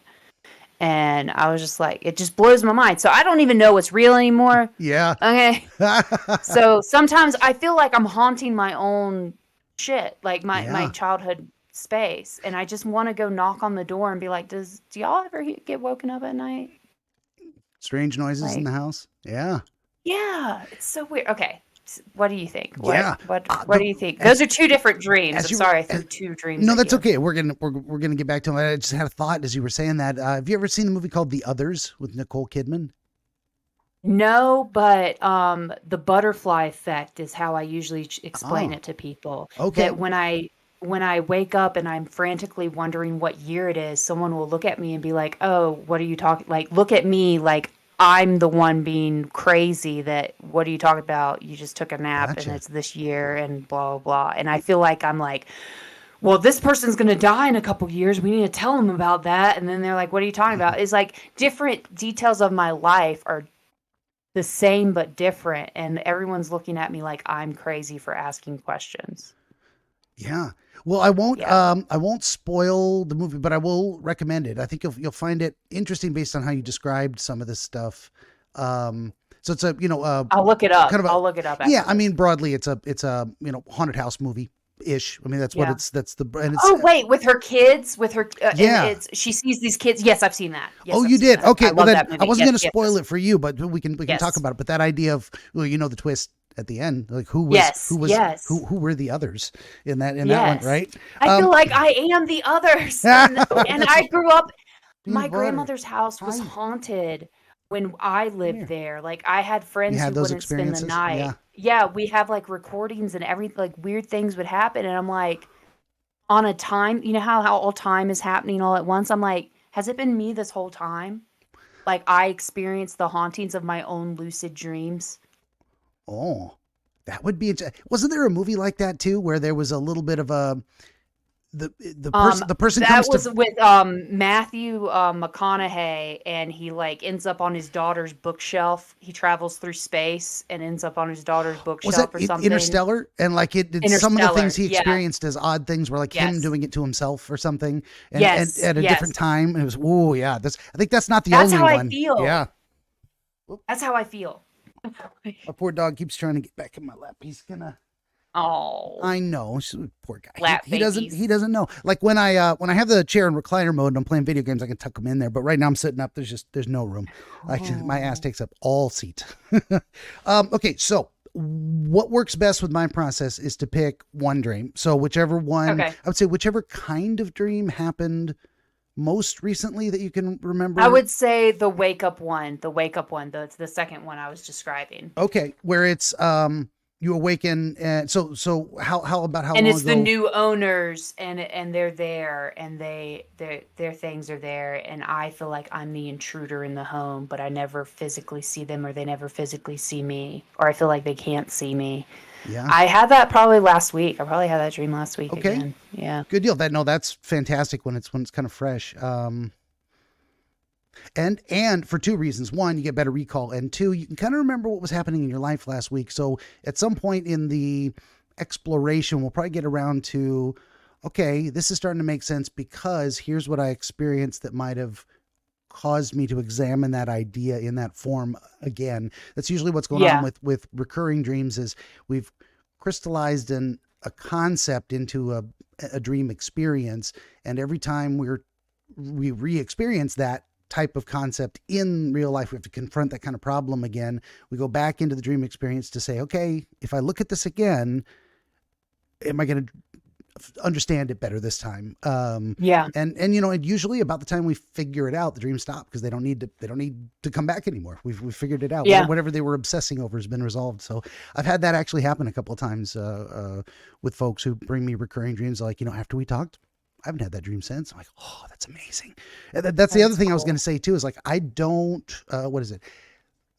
And I was just like, it just blows my mind. So I don't even know what's real anymore. Yeah. Okay. So sometimes I feel like I'm haunting my own shit, like my Yeah. childhood space, and I just want to go knock on the door and be like, do y'all ever get woken up at night? Strange noises in Like, the house. Yeah. yeah, it's so weird. Okay, what do you think? Yeah. What do you think? As Those are two different dreams. as I'm you were sorry I threw two dreams no, at that's you. okay. We're gonna get back to it. I just had a thought as you were saying that. Have you ever seen the movie called The Others with Nicole Kidman? No, but the butterfly effect is how I usually explain Oh, it to people. okay. That when I wake up and I'm frantically wondering what year it is, someone will look at me and be like, "Oh, what are you talking?" Like, look at me like I'm the one being crazy. That what are you talking about? You just took a nap and Gotcha. it's this year and blah blah blah. And I feel like I'm like well, this person's going to die in a couple years. We need to tell them about that. And then they're like, what are you talking about? It's like different details of my life are the same but different, and everyone's looking at me like I'm crazy for asking questions. Yeah. Well, Yeah. I won't spoil the movie, but I will recommend it. I think you'll find it interesting based on how you described some of this stuff. So it's a, I'll look it up. kind of a, I'll look it up yeah, after I mean, this. broadly it's a, haunted house movie ish. I mean, that's what Yeah. it's, that's the, and it's, Oh, wait, with her kids, with her, and yeah. she sees these kids. Yes, I've seen that. Oh, Yes, I've you seen did. that. Okay. I Well, love then that I movie. wasn't Yes, going to yes, spoil yes. it for you, but we can talk Yes. about it. But that idea of, well, the twist at the end, like Yes. Yes. who were the others in that one, Yes. right? I feel like I am the others. And I grew up, Peanut my butter. grandmother's house was Hi. haunted when I Come lived here. there. Like I had You friends had who those wouldn't spend the experiences? Yeah. night. Yeah, we have like recordings and everything, like weird things would happen. And I'm like, on a time, you know how all time is happening all at once? I'm like, has it been me this whole time? Like I experienced the hauntings of my own lucid dreams. Oh, that would be. Wasn't there a movie like that too, where there was a little bit of a Um, the person that comes to. was with Matthew McConaughey, and he like ends up on his daughter's bookshelf. He travels through space and ends up on his daughter's Was that bookshelf or something. Interstellar? And like some of the things Interstellar, he yeah, experienced as odd things were like him yes, doing it to himself or something, and yes, at a different yes. time. And it was, oh yeah, I think that's not the That's only how I one. feel. Yeah. That's how I feel. A poor dog keeps trying to get back in my lap. He's gonna. Oh, I know, poor guy. lap He doesn't babies. he doesn't know. Like when I have the chair in recliner mode and I'm playing video games, I can tuck him in there. But right now I'm sitting up. There's no room. My ass Oh. takes up all seat. Okay, so what works best with my process is to pick one dream. So whichever one, Okay. I would say whichever kind of dream happened most recently that you can I remember. would say the wake up one, the second one I was describing. Okay, where it's you awaken, and so how about how And long it's the ago? new owners, and they're there, and their things are there, and I feel like I'm the intruder in the home, but I never physically see them, or they never physically see me, or I feel like they can't see me. Yeah. I had that probably last week. I probably had that dream last week Okay. again. Yeah. Good deal. That's fantastic when it's kind of fresh. And for two reasons. One, you get better recall, and two, you can kind of remember what was happening in your life last week. So at some point in the exploration, we'll probably get around to, okay, this is starting to make sense because here's what I experienced that might have caused me to examine that idea in that form again. That's usually what's going on Yeah. with recurring dreams is we've crystallized a concept into a dream experience, and every time we re-experience that type of concept in real life, we have to confront that kind of problem again. We go back into the dream experience to say, okay, if I look at this again, am I going to understand it better this time? Yeah. And usually about the time we figure it out, the dreams stop because they don't need to come back anymore. We've figured it out. Yeah. Whatever they were obsessing over has been resolved. So I've had that actually happen a couple of times with folks who bring me recurring dreams. Like, after we talked, I haven't had that dream since. I'm like, oh, that's amazing. And that's the other That's thing I was going cool. to say too, is like, I don't, what is it?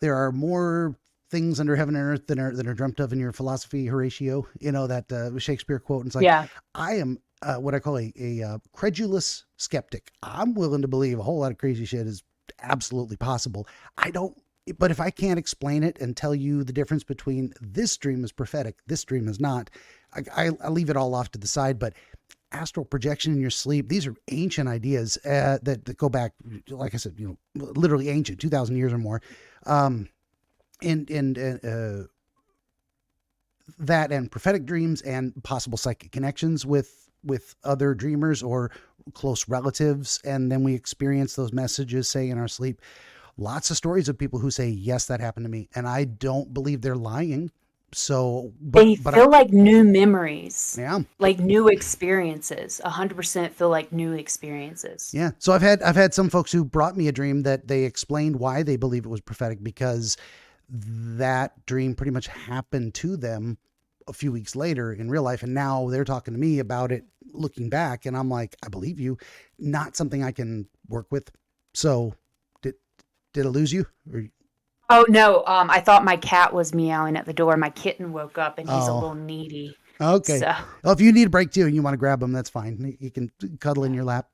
There are more things under heaven and earth that are dreamt of in your philosophy, Horatio, that Shakespeare quote. And it's like, Yeah. I am what I call a credulous skeptic. I'm willing to believe a whole lot of crazy shit is absolutely possible. I don't, but if I can't explain it and tell you the difference between this dream is prophetic, this dream is not, I leave it all off to the side. But astral projection in your sleep, these are ancient ideas that go back, like I said, literally ancient, 2,000 years or more. And that and prophetic dreams and possible psychic connections with other dreamers or close relatives, and then we experience those messages, say, in our sleep. Lots of stories of people who say, yes, that happened to me, and I don't believe they're lying. So They but feel like new memories, yeah. like new experiences. 100% feel like new experiences. Yeah. So I've had some folks who brought me a dream that they explained why they believe it was prophetic, because that dream pretty much happened to them a few weeks later in real life. And now they're talking to me about it looking back. And I'm like, I believe you. Not something I can work with. So did I lose you? Or, Oh no, I thought my cat was meowing at the door. My kitten woke up and he's a oh, little needy. Okay. So Well, if you need a break too and you want to grab them, that's fine. You can cuddle in your lap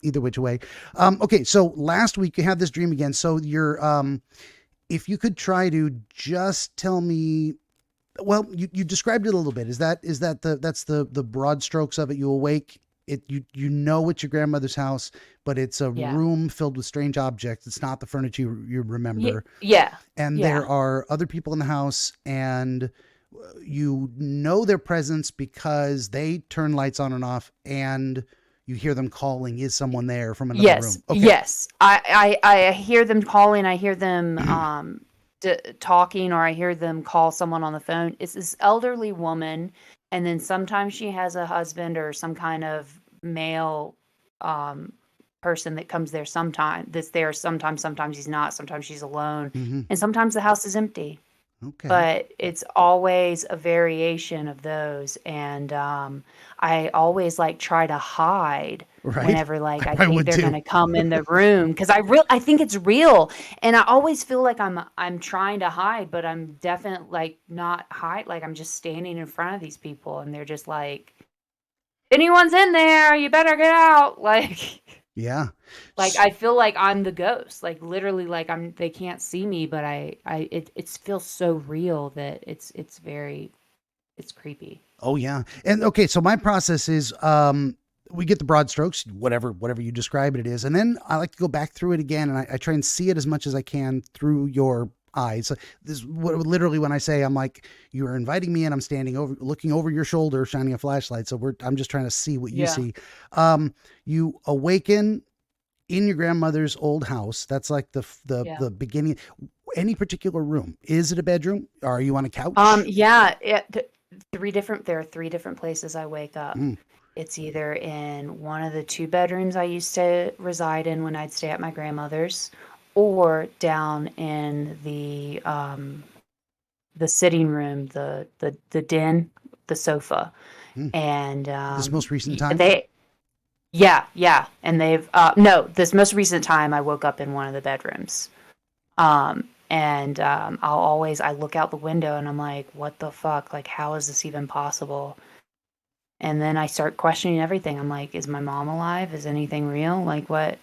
either which way. Okay. So last week you had this dream again. So if you could try to just tell me, well, you described it a little bit. That's the broad strokes of it? You awake, you know it's your grandmother's house, but it's a yeah. room filled with strange objects. It's not the furniture you remember, Yeah. and Yeah. there are other people in the house, and you know their presence because they turn lights on and off, and you hear them calling. Is someone there from another Yes, room? Okay. yes. I hear them calling. I hear them talking, or I hear them call someone on the phone. It's this elderly woman, and then sometimes she has a husband or some kind of male um, person that comes there. Sometime that's there. Sometimes he's not. Sometimes she's alone, Hmm. and sometimes the house is empty. Okay. But it's always a variation of those, and I always like try to hide Right. whenever like I I probably think would they're too. gonna come in the room, because I think it's real, and I always feel like I'm trying to hide, but I'm definitely like not hide, like I'm just standing in front of these people, and they're just like, anyone's in there, you better get out, like. Yeah. Like, I feel like I'm the ghost, like, literally, like, they can't see me, but it feels so real that it's creepy. Oh yeah. And okay, so my process is we get the broad strokes, whatever you describe it is, and then I like to go back through it again, and I try and see it as much as I can through your eyes. So this is literally when I say, I'm like, you are inviting me, and I'm standing over, looking over your shoulder, shining a flashlight. So I'm just trying to see what you Yeah. see. You awaken in your grandmother's old house. That's like Yeah. the beginning. Any particular room? Is it a bedroom? Are you on a couch? Yeah, there are 3 different places I wake up. Mm, It's either in one of the 2 bedrooms I used to reside in when I'd stay at my grandmother's, or down in the sitting room, the den, the sofa, mm. and, This most recent time? they yeah, yeah, and they've no, this most recent time I woke up in one of the bedrooms. And I look out the window and I'm like, what the fuck? Like, how is this even possible? And then I start questioning everything. I'm like, is my mom alive? Is anything real? Like, what?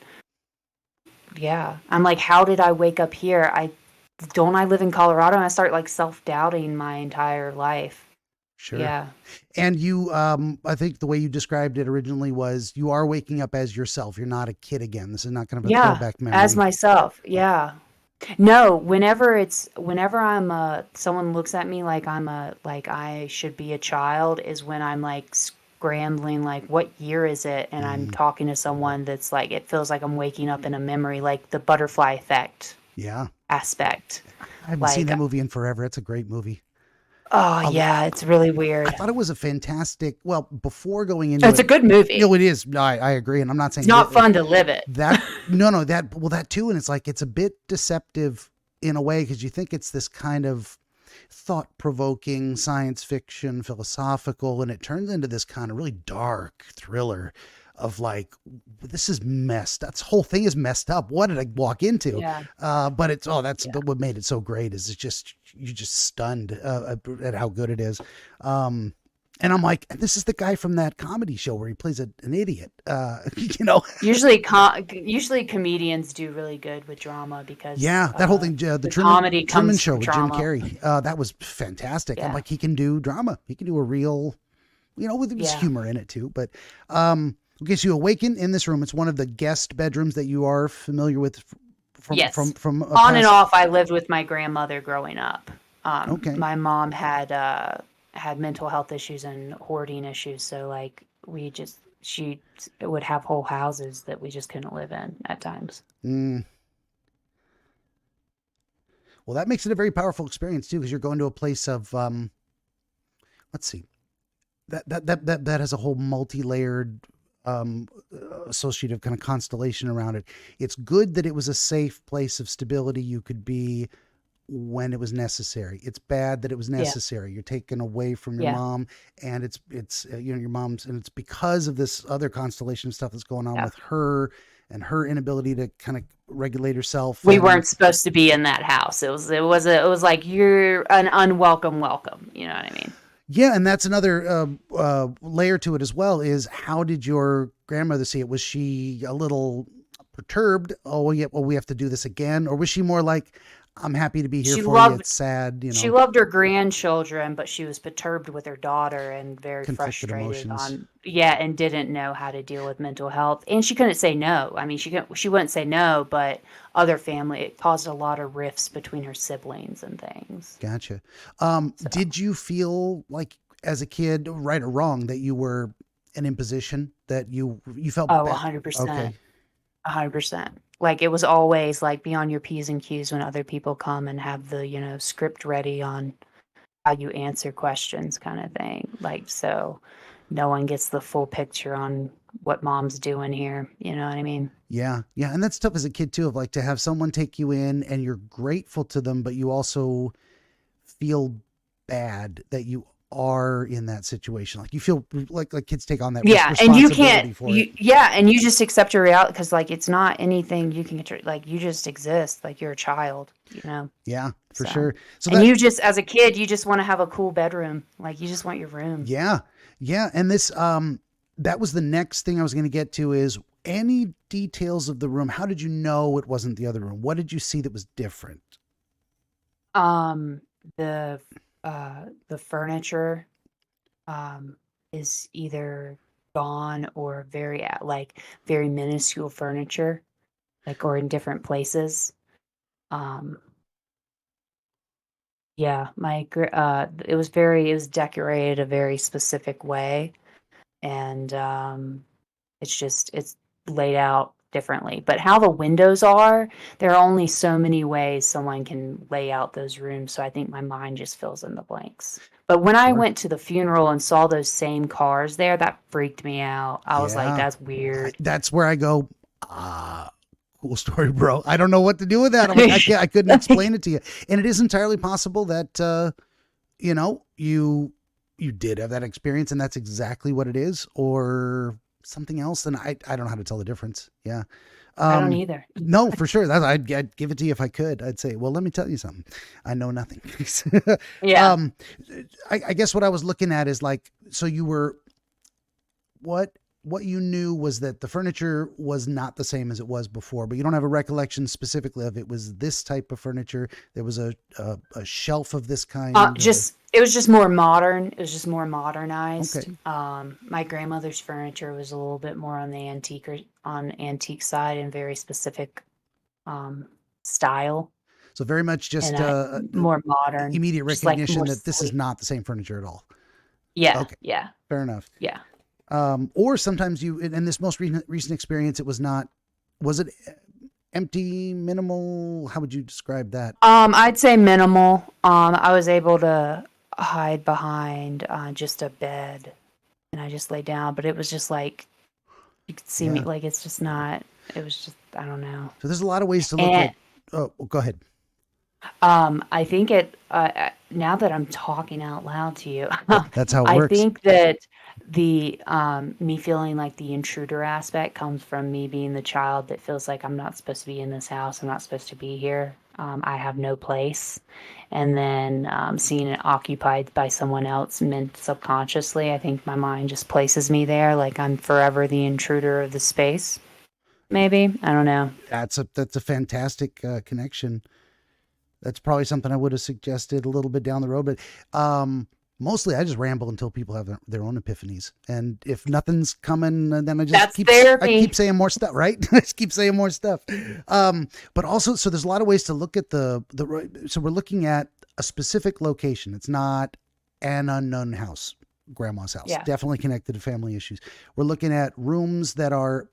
Yeah. I'm like, how did I wake up here? I live in Colorado? And I start like self-doubting my entire life. Sure. Yeah. And you, I think the way you described it originally was you are waking up as yourself. You're not a kid again. This is not kind of a Yeah. throwback As memory. myself. Yeah. No, whenever I'm someone looks at me like like I should be a child, is when I'm like scrambling, like, what year is it? And I'm Mm, talking to someone that's like, it feels like I'm waking up in a memory, like the butterfly effect yeah. aspect. I haven't seen Like, that movie in forever. It's a great movie. oh A yeah, it's really I weird. thought it was a fantastic. Well, before going into It's it, a good movie. it is. No, I agree, and I'm not It's saying not fun to live it. that. No, that well, that too, and it's like it's a bit deceptive in a way because you think it's this kind of thought-provoking science fiction, philosophical, and it turns into this kind of really dark thriller of like this is messed. That whole thing is messed up. What did I walk into? Yeah. But it's that's Yeah. what made it so great. Is it's just you're just stunned at how good it is. And I'm like, this is the guy from that comedy show where he plays an idiot. You know, Usually comedians do really good with drama because yeah, that whole thing, the the comedy Truman comes Show from with Jim drama. Carrey, that was fantastic. I'm Yeah. like, he can do drama. He can do a real, with his Yeah. humor in it too. But okay, so you awaken in this room. It's one of the guest bedrooms that you are familiar with Yes. from a On and past. off, I lived with my grandmother growing up. Okay, My mom had mental health issues and hoarding issues, so like she would have whole houses that we just couldn't live in at times. mm. Well, that makes it a very powerful experience too, because you're going to a place of let's see, that has a whole multi-layered um associative kind of constellation around it. It's good that it was a safe place of stability you could be when it was necessary. It's bad that it was Yeah. necessary. You're taken away from your Yeah. mom, and it's your mom's, and it's because of this other constellation of stuff that's going on Yeah. with her and her inability to kind of regulate herself. We And weren't supposed to be in that house. It was like, you're an unwelcome welcome, you know what I mean? Yeah, and that's another layer to it as well. Is how did your grandmother see it? Was she a little perturbed? Oh, yeah, well, we have to do this again, or was she more like, "I'm happy to be here She for you. loved It's sad, she loved her grandchildren, but she was perturbed with her daughter and very conflicted frustrated emotions." on yeah, and didn't know how to deal with mental health. And she couldn't say no. I mean, she wouldn't say no, but other family it caused a lot of rifts between her siblings and things. Gotcha. So, Did you feel like as a kid, right or wrong, that you were an imposition, that you felt oh, bad? Okay. 100%. 100%. Like it was always like be on your P's and Q's when other people come and have the, script ready on how you answer questions kind of thing. Like so no one gets the full picture on what mom's doing here. You know what I mean? Yeah. Yeah. And that's tough as a kid too, of like to have someone take you in and you're grateful to them, but you also feel bad that you are in that situation. Like you feel like kids take on that Yeah, and you can't responsibility for it. and you just accept your reality because like it's not anything you can control. Like you just exist, like you're a child, you know. Yeah, for So, sure. So and that you just as a kid, you just want to have a cool bedroom. Like you just want your room. yeah. Yeah, and this that was the next thing I was going to get to is any details of the room. How did you know it wasn't the other room? What did you see that was different? Um, the furniture um is either gone or very minuscule furniture, like or in different places. Um, yeah, it was decorated a very specific way, and it's laid out differently. But how the windows are, there are only so many ways someone can lay out those rooms. So I think my mind just fills in the blanks. But when I Sure. went to the funeral and saw those same cars there, that freaked me out. I was like, Yeah. that's weird. That's where I go, ah, cool story, bro. I don't know what to do with that. I'm like, I couldn't explain it to you. And it is entirely possible that, you did have that experience and that's exactly what it is or something else. And I don't know how to tell the difference. Yeah. I don't Um, either. no, for sure. I'd give it to you if I could. I'd say, well, let me tell you something. I know nothing. Yeah. um, I guess what I was looking at is like, so you were what what you knew was that the furniture was not the same as it was before, but you don't have a recollection specifically of it was this type of furniture. There was a shelf of this kind. Just it was just more modern. It was just more modernized. Okay, My grandmother's furniture was a little bit more on the antique side and very specific um, style, so very much and just more modern, immediate just like recognition more that this is sleek. not the same furniture at all. Yeah, Okay, yeah, fair enough. yeah. Or sometimes in this most recent experience, it was not. Was it empty, minimal? How would you describe that? I'd say minimal. I was able to hide behind just a bed, and I just lay down. But it was just like you could see me. Yeah. Like it's just not. It was just I don't know. So there's a lot of ways to look And at. Oh, go ahead. I think now that I'm talking out loud to you, That's how it I works. think that me feeling like the intruder aspect comes from me being the child that feels like I'm not supposed to be in this house. I'm not supposed to be here. I have no place. And then seeing it occupied by someone else meant subconsciously, I think my mind just places me there like I'm forever the intruder of the space. Maybe. I don't know. That's a fantastic connection. That's probably something I would have suggested a little bit down the road, but mostly I just ramble until people have their own epiphanies. And if nothing's coming, then That's I keep therapy. saying more stuff, right? I just keep saying more stuff. But also, so there's a lot of ways to look at so we're looking at a specific location. It's not an unknown house, grandma's house, Yeah. definitely connected to family issues. We're looking at rooms that are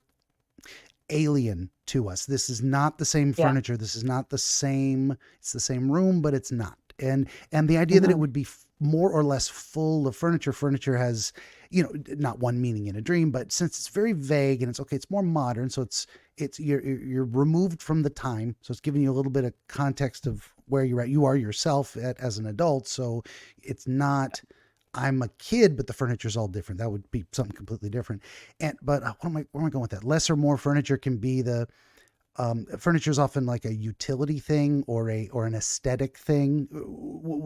alien to us. This is not the same Yeah. furniture. This is not the same. It's the same room, but it's not. And the idea that it Mhm. would be more or less full of furniture. Furniture has, not one meaning in a dream, but since it's very vague and it's okay, it's more modern. So it's you're removed from the time. So it's giving you a little bit of context of where you're at. You are yourself as an adult. So it's not. I'm a kid, but the furniture's all different. That would be something completely different. But where am I going with that? Less or more furniture can be Furniture is often like a utility thing or an aesthetic thing.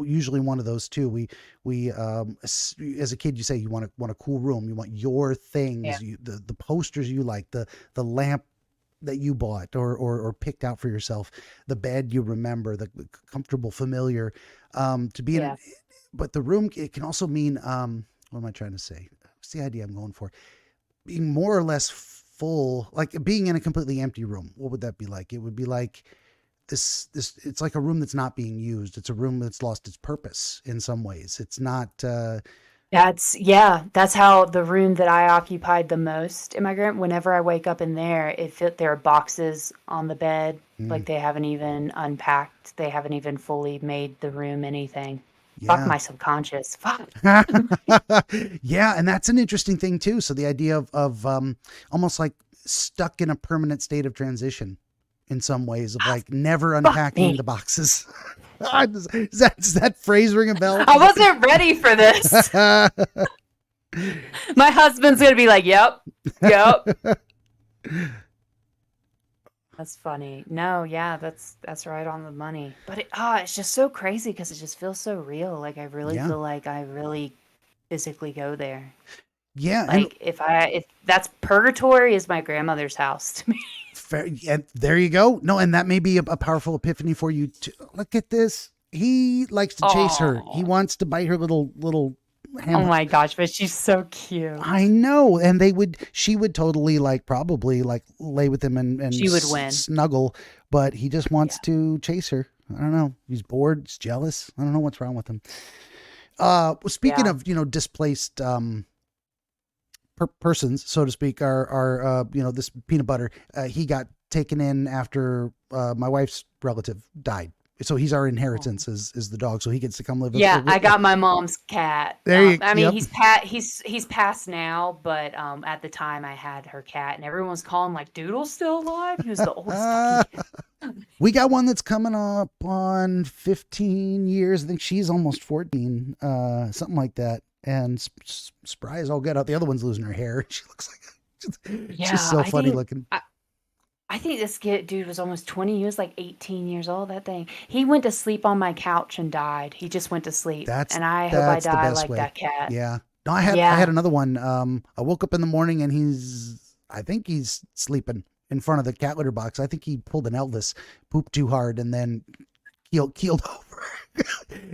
Usually one of those two. As a kid, you say you want a cool room. You want your Yeah. things. The posters you like, the lamp that you bought or picked out for yourself, the bed you remember, the comfortable, familiar. To be in, Yeah. but the room, it can also mean, what am I trying to say? What's the idea I'm going for? Being more or less full, like being in a completely empty room. What would that be like? It would be like it's like a room that's not being used. It's a room that's lost its purpose in some ways. It's not, That's how the room that I occupied the most in my grand. Whenever I wake up in there, there are boxes on the bed, mm, like they haven't even unpacked. They haven't even fully made the room anything. Fuck yeah. my subconscious. Fuck. Yeah, and that's an interesting thing too. So the idea of almost like stuck in a permanent state of transition in some ways of like never Fuck unpacking me. the boxes. Does that phrase ring a bell? I wasn't ready for this. My husband's gonna be like, "Yep, yep." That's funny. No, yeah, that's right on the money. But it's just so crazy because it just feels so real. Like I really Yeah. feel like I really physically go there. Yeah, and Like if that's purgatory is my grandmother's house to me. fair, and there you go. No, and that may be a powerful epiphany for you too. Look at this. He likes to chase her. He Oh, wants to bite her little oh hammer. my gosh, but she's so cute. I know, and she would totally like probably like lay with him and She would win. snuggle, but he just wants Yeah. to chase her. I don't know. He's bored. He's jealous. I don't know what's wrong with him. Well, speaking Yeah. of displaced persons, so to speak, are this peanut butter. He got taken in after my wife's relative died, so he's our Oh. inheritance is the dog. So he gets to come live Yeah, I got my mom's cat. there. You I mean, yep. he's passed now, but at the time I had her cat, and everyone's calling like, "Doodle's still alive." He was the oldest fucking cat. We got one that's coming up on 15 years. I think she's almost 14, something like that. And spry as all get out. The other one's losing her hair. She looks like it's just Yeah, so funny looking. I think this dude was almost 20. He was like 18 years old. That thing. He went to sleep on my couch and died. He just went to sleep, That's and I hope I that's the die best like way. that cat. Yeah. No, I had Yeah, another one. I woke up in the morning and I think he's sleeping in front of the cat litter box. I think he pulled an Elvis, pooped too hard, and then keeled over.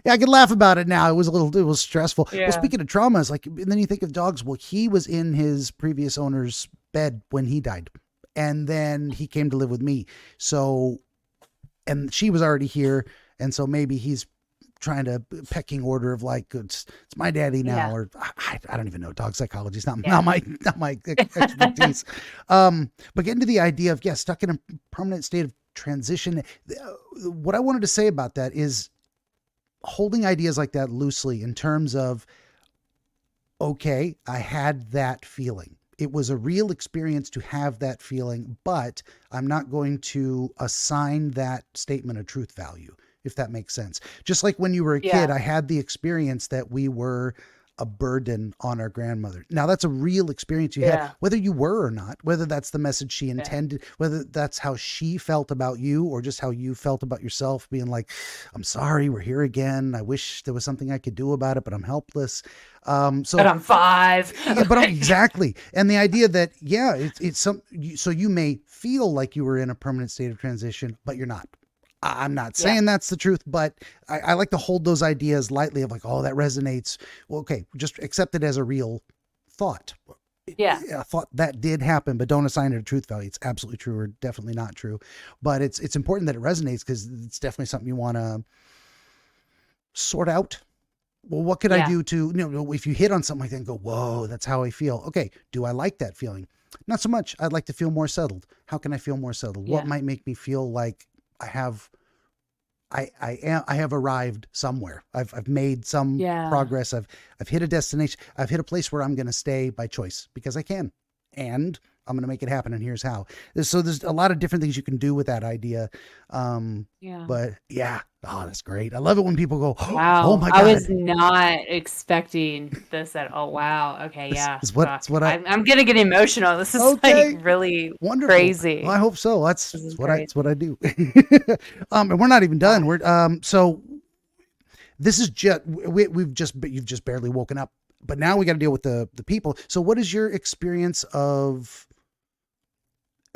Yeah, I can laugh about it now. It was stressful. Well, yeah, speaking of traumas, like, and then you think of dogs. Well, he was in his previous owner's bed when he died, and then he came to live with me. So, and she was already here, and so maybe he's trying to pecking order of like it's my daddy now, yeah, or I don't even know. Dog psychology is not yeah, not my expertise. But getting to the idea of stuck in a permanent state of transition. What I wanted to say about that is holding ideas like that loosely in terms of, okay, I had that feeling. It was a real experience to have that feeling, but I'm not going to assign that statement a truth value, if that makes sense. Just like when you were a kid, yeah, I had the experience that we were a burden on our grandmother. Now, that's a real experience you had, yeah, whether you were or not, whether that's the message she yeah. intended, whether that's how she felt about you or just how you felt about yourself, being like, I'm sorry, we're here again. I wish there was something I could do about it, but I'm helpless. But So I'm five. yeah, but exactly. And the idea that, yeah, it's so you may feel like you were in a permanent state of transition, but you're not. I'm not Yeah, saying that's the truth, but I like to hold those ideas lightly of like, oh, that resonates. Well, okay, just accept it as a real thought. yeah, A thought that did happen, but don't assign it a truth value. It's absolutely true or definitely not true. But it's important that it resonates because it's definitely something you want to sort out. Well, what could I yeah, do to, if you hit on something like that and go, whoa, that's how I feel. Okay. Do I like that feeling? Not so much. I'd like to feel more settled. How can I feel more settled? What yeah, might make me feel like I have, I have arrived somewhere. I've made some yeah, progress. I've hit a destination. I've hit a place where I'm going to stay by choice because I can. And I'm going to make it happen. And here's how. So there's a lot of different things you can do with that idea. Yeah. But yeah, oh, that's great. I love it when people go, oh Wow. my I God. was not expecting this at all. Wow. Okay. This Yeah. is what, Fuck. it's what I, I'm gonna get emotional. This is like okay. really Wonderful. Well, I crazy. hope so. This is That's what crazy. I do. And we're not even done. Wow. So this is just, you've just barely woken up, but now we got to deal with the people. So what is your experience of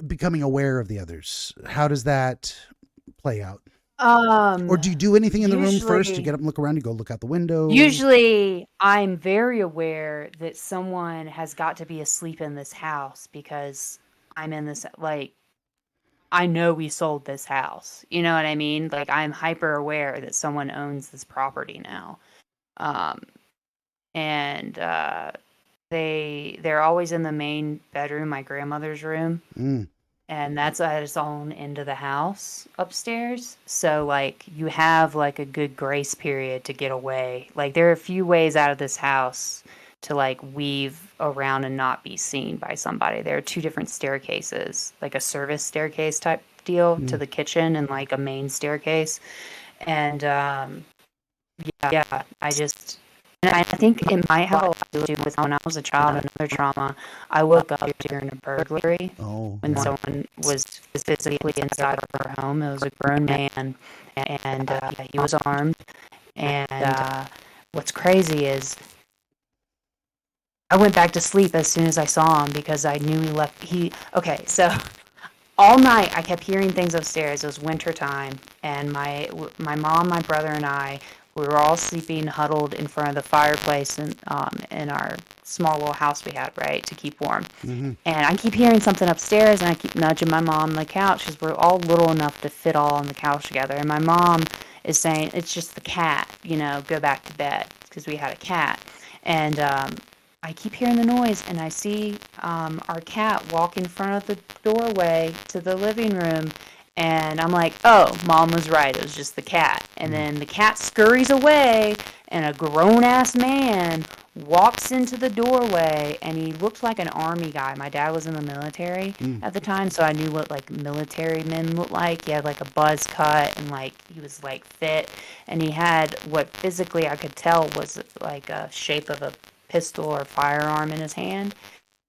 becoming aware of the others? How does that play out? Or do you do anything in the room first? You Usually get up and look around, you go look out the window. Usually, I'm very aware that someone has got to be asleep in this house because I'm in this, like, I know we sold this house. You know what I mean? Like, I'm hyper aware that someone owns this property now. Um, and they're always in the main bedroom, my grandmother's room, Mm, and that's at its own end of the house upstairs. So like you have like a good grace period to get away. Like there are a few ways out of this house to like weave around and not be seen by somebody. There are two different staircases, like a service staircase type deal to mm, the kitchen and like a main staircase. And yeah, and I think it might have a lot to do with when I was a child, another trauma. I woke up during a burglary oh, when yeah. someone was physically inside of our home. It was a grown man, and he was armed. And what's crazy is I went back to sleep as soon as I saw him because I knew he left. Okay, so all night I kept hearing things upstairs. It was winter time, and my mom, my brother, and I, we were all sleeping huddled in front of the fireplace in our small little house we had, right, to keep warm. Mm-hmm. And I keep hearing something upstairs, and I keep nudging my mom on the couch because we're all little enough to fit all on the couch together. And my mom is saying, "It's just the cat, go back to bed," because we had a cat. And I keep hearing the noise, and I see our cat walk in front of the doorway to the living room. And I'm like, oh, mom was right. It was just the cat. And Mm, then the cat scurries away, and a grown ass man walks into the doorway, and he looked like an army guy. My dad was in the military mm, at the time, so I knew what like military men look like. He had like a buzz cut, and like he was like fit, and he had what physically I could tell was like a shape of a pistol or firearm in his hand.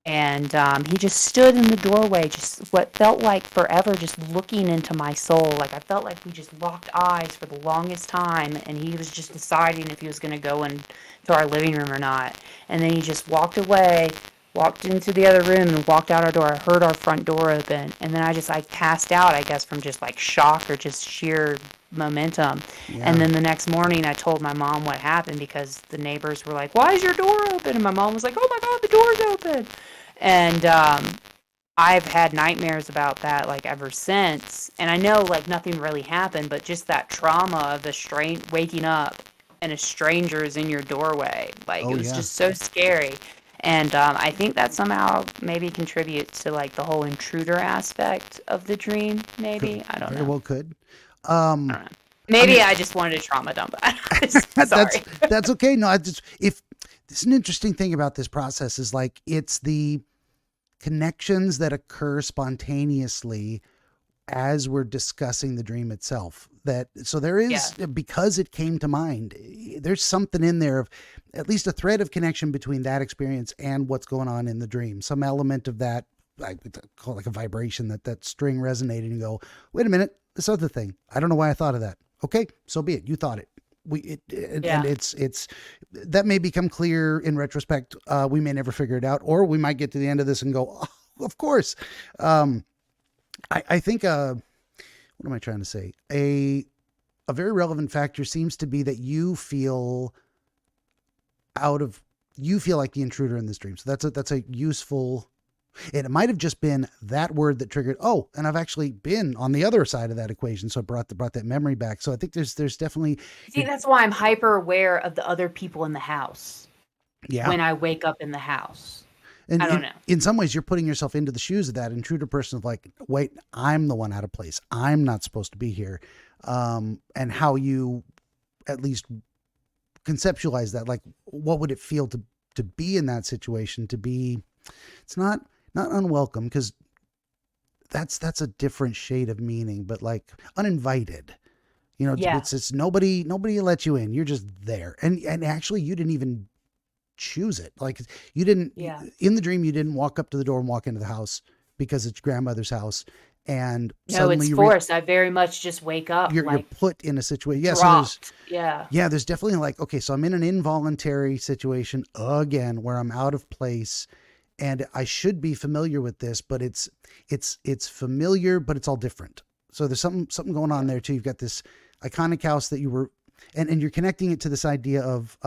And he just stood in the doorway, just what felt like forever, just looking into my soul. Like I felt like we just locked eyes for the longest time, and he was just deciding if he was going to go into our living room or not. And then he just walked away, walked into the other room, and walked out our door. I heard our front door open, and then I passed out, I guess, from just like shock or just sheer momentum. And yeah. then the next morning, I told my mom what happened because the neighbors were like, "Why is your door open?" And my mom was like, "Oh my God, the door's open." And I've had nightmares about that like ever since. And I know like nothing really happened, but just that trauma of the waking up and a stranger is in your doorway, like Oh, it was yeah. just so scary. And I think that somehow maybe contributes to like the whole intruder aspect of the dream. Maybe I don't Very know. well could. I Um, don't know. I Maybe mean, I just wanted to trauma dump. that's, Sorry. that's okay. No, I just, if this is an interesting thing about this process is like, it's the connections that occur spontaneously as we're discussing the dream itself. That so there Yeah. is, because it came to mind, there's something in there of at least a thread of connection between that experience and what's going on in the dream, some element of that. I call it like a vibration, that string resonating, and go, wait a minute, this other thing, I don't know why I thought of that. Okay, so be it, you thought it. And Yeah. it's that may become clear in retrospect. We may never figure it out, or we might get to the end of this and go, oh, of course. um I think what am I trying to say? A very relevant factor seems to be that out of you feel like the intruder in this dream. So that's a useful, and it might have just been that word that triggered, oh, and I've actually been on the other side of that equation. So it brought that memory back. So I think there's definitely See, that's why I'm hyper aware of the other people in the house yeah. when I wake up in the house. And I don't know. in some ways, you're putting yourself into the shoes of that intruder person of like, wait, I'm the one out of place. I'm not supposed to be here. And how you at least conceptualize that, like, what would it feel to be in that situation? To be, it's not not unwelcome, because that's a different shade of meaning, but like uninvited. You know, Yeah. it's nobody let you in. You're just there, and actually, you didn't even choose it. Like you didn't Yeah. in the dream, you didn't walk up to the door and walk into the house because it's grandmother's house, and No, suddenly it's you forced. I very much just wake up you're like put in a situation. Yeah, so dropped. Yeah. there's definitely like, okay, so I'm in an involuntary situation again where I'm out of place, and I should be familiar with this, but it's familiar, but it's all different. So there's something going on Yeah. there too. You've got this iconic house that you were, and you're connecting it to this idea of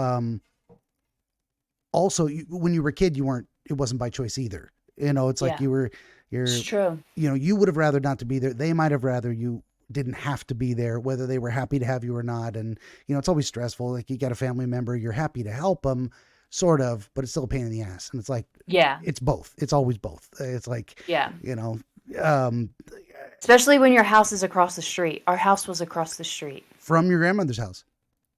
also when you were a kid, it wasn't by choice either. You know, it's like Yeah. you're It's true. you would have rather not to be there. They might have rather you didn't have to be there, whether they were happy to have you or not. And it's always stressful. Like you got a family member, you're happy to help them, sort of, but it's still a pain in the ass. And it's like Yeah. it's both. It's always both. It's like Yeah. you know, um, Especially when your house is across the street. Our house was across the street. from your grandmother's house.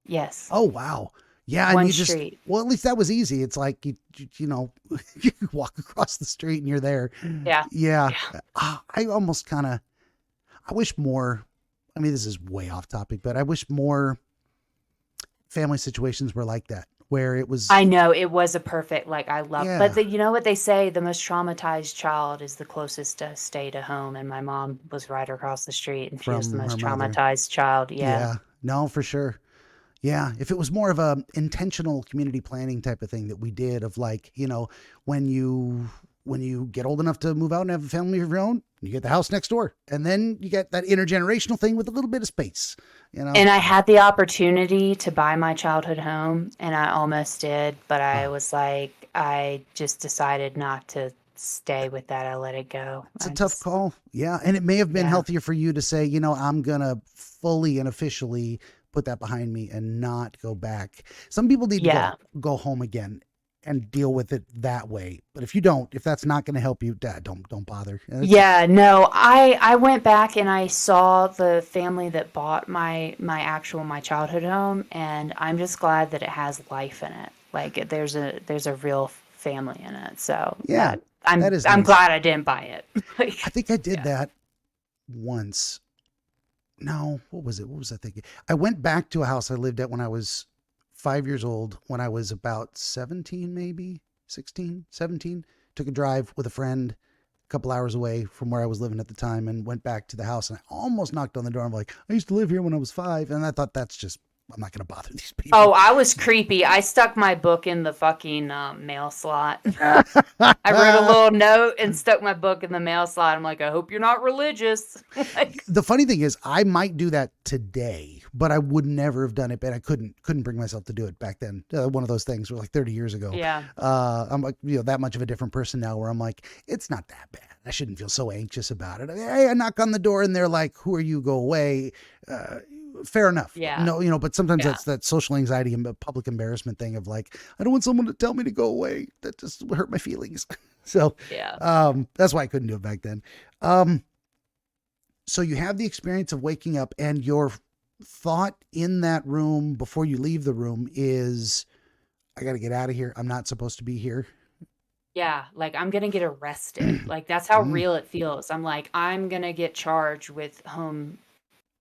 Yes. Oh wow. Yeah, and One you just street. well, at least that was easy. It's like you know, you walk across the street and you're there. Yeah. Yeah, Yeah. I almost kind of I wish more. I mean, this is way off topic, but I wish more family situations were like that, where it was I know it was a perfect, like I love, but yeah, you know what they say, the most traumatized child is the closest to stay to home. And my mom was right across the street and she was the from her most mother. traumatized child. Yeah. Yeah, no, for sure. Yeah, if it was more of a intentional community planning type of thing that we did of like, when you get old enough to move out and have a family of your own, you get the house next door. And then you get that intergenerational thing with a little bit of space, you know. And I had the opportunity to buy my childhood home and I almost did, but I Oh, was like, I just decided not to stay with that. I let it go. it's a I tough just, call. Yeah, and it may have been yeah. healthier for you to say, I'm going to fully and officially put that behind me and not go back. Some people need to Yeah. go home again and deal with it that way. But if that's not going to help you, Dad, don't bother. Yeah, no, I went back and I saw the family that bought my childhood home, and I'm just glad that it has life in it. Like there's a real family in it. So Yeah, that that I'm is I'm nice. glad I didn't buy it. I Like, think I did yeah. that once. No, what was it? What was I thinking? I went back to a house I lived at when I was 5 years old, when I was about 17, maybe 16, 17. Took a drive with a friend a couple hours away from where I was living at the time and went back to the house, and I almost knocked on the door. I'm like, I used to live here when I was 5. And I thought, I'm not going to bother these Oh, people. I was creepy. I stuck my book in the fucking mail slot. I wrote a little note and stuck my book in the mail slot. I'm like, I hope you're not religious. Like, The funny thing is, I might do that today, but I would never have done it. But I couldn't bring myself to do it back then. One of those things was like 30 years ago. yeah, I'm like, that much of a different person now, where I'm like, it's not that bad. I shouldn't feel so anxious about it. Hey, I knock on the door and they're like, who are you? Go away. Fair enough. yeah, No, but sometimes yeah, that's that social anxiety and public embarrassment thing of like, I don't want someone to tell me to go away. That just would hurt my feelings. So, yeah. that's why I couldn't do it back then. Um, so you have the experience of waking up, and your thought in that room before you leave the room is, I got to get out of here. I'm not supposed to be here. Yeah, like I'm gonna get arrested. Like that's how Mm, real it feels. I'm like, I'm gonna get charged with home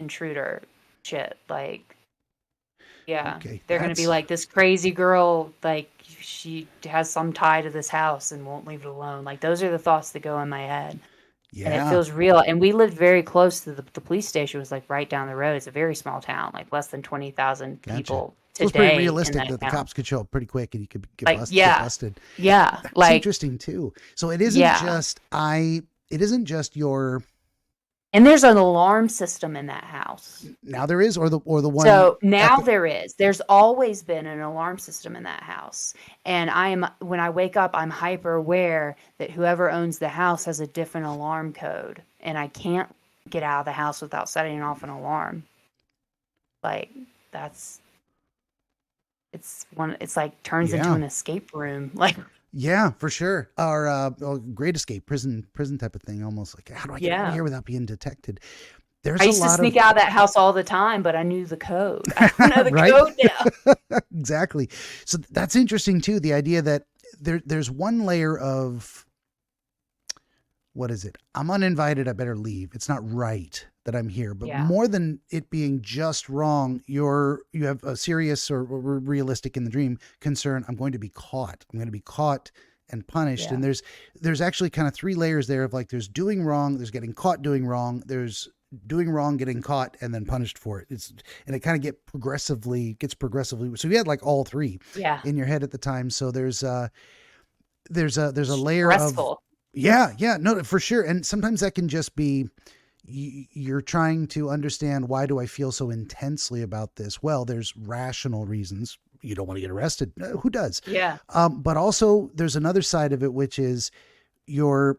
intruder shit. Like, yeah, okay, they're gonna be like, this crazy girl, like she has some tie to this house and won't leave it alone. Like those are the thoughts that go in my head. And it yeah, feels real. And we lived very close to the police station was like right down the road. It's a very small town, like less than 20,000 gotcha. people So it's pretty today in realistic that that the town. cops could show up pretty quick and you could Like, get yeah, busted. yeah, That's like, interesting too. So yeah. it isn't just your, And there's an alarm system in that house. now there is, or the one So at now the, there is. There's always been an alarm system in that house. And when I wake up, I'm hyper aware that whoever owns the house has a different alarm code. And I can't get out of the house without setting off an alarm. Like, that's, it's like turns into yeah. an escape room. Like, Yeah, for sure. Or Great Escape, prison type of thing. Almost like, how do I get out of yeah. here without being detected? I There's a used to lot sneak of out of that house all the time, but I knew the code. I don't know the right. code now. Exactly. So that's interesting too. The idea that there's one layer of what is it? I'm uninvited. I better leave. It's not right that I'm here. But Yeah. more than it being just wrong, you have a serious or realistic in the dream concern. I'm going to be caught. I'm going to be caught and punished. Yeah. And there's actually kind of three layers there of like, there's doing wrong, there's getting caught doing wrong, there's doing wrong, getting caught, and then punished for it. And it kind of gets progressively. So you had like all three Yeah. in your head at the time. So there's a layer of, Stressful. yeah, no, for sure. And sometimes that can just be, you're trying to understand, why do I feel so intensely about this? Well, there's rational reasons. You don't want to get arrested. Who does? Yeah. But also there's another side of it, which is your,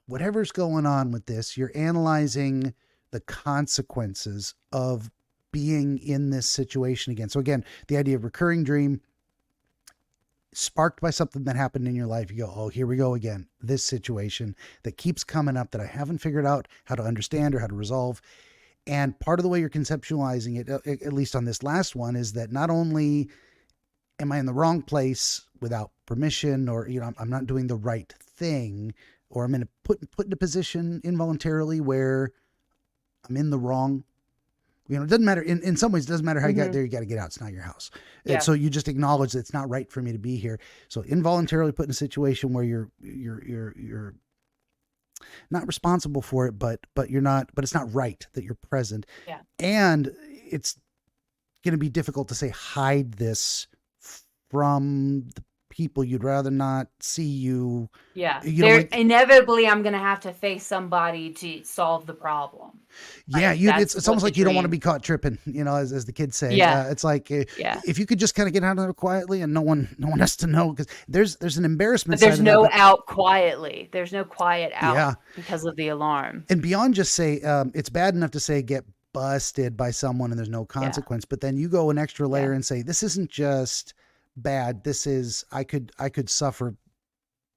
whatever's going on with this, you're analyzing the consequences of being in this situation again. So again, the idea of recurring dream, sparked by something that happened in your life. You go, oh, here we go again. This situation that keeps coming up that I haven't figured out how to understand or how to resolve. And part of the way you're conceptualizing it, at least on this last one, is that not only am I in the wrong place without permission, or, I'm not doing the right thing, or I'm put in a position involuntarily where I'm in the wrong. It doesn't matter. In some ways, it doesn't matter how you got there. You got to get out. It's not your house. Yeah. And so you just acknowledge that it's not right for me to be here. So involuntarily put in a situation where you're not responsible for it, but it's not right that you're present. Yeah. And it's going to be difficult to say, hide this from the people you'd rather not see you. Yeah. Like, inevitably, I'm going to have to face somebody to solve the problem. Yeah. It's almost like you don't want to be caught tripping, as the kids say. Yeah. It's like, if you could just kind of get out of there quietly and no one has to know, because there's an embarrassment. But there's no out quietly. There's no quiet out because of the alarm. And beyond just say, it's bad enough to say get busted by someone and there's no consequence, but then you go an extra layer and say, this isn't just bad. This is, I could suffer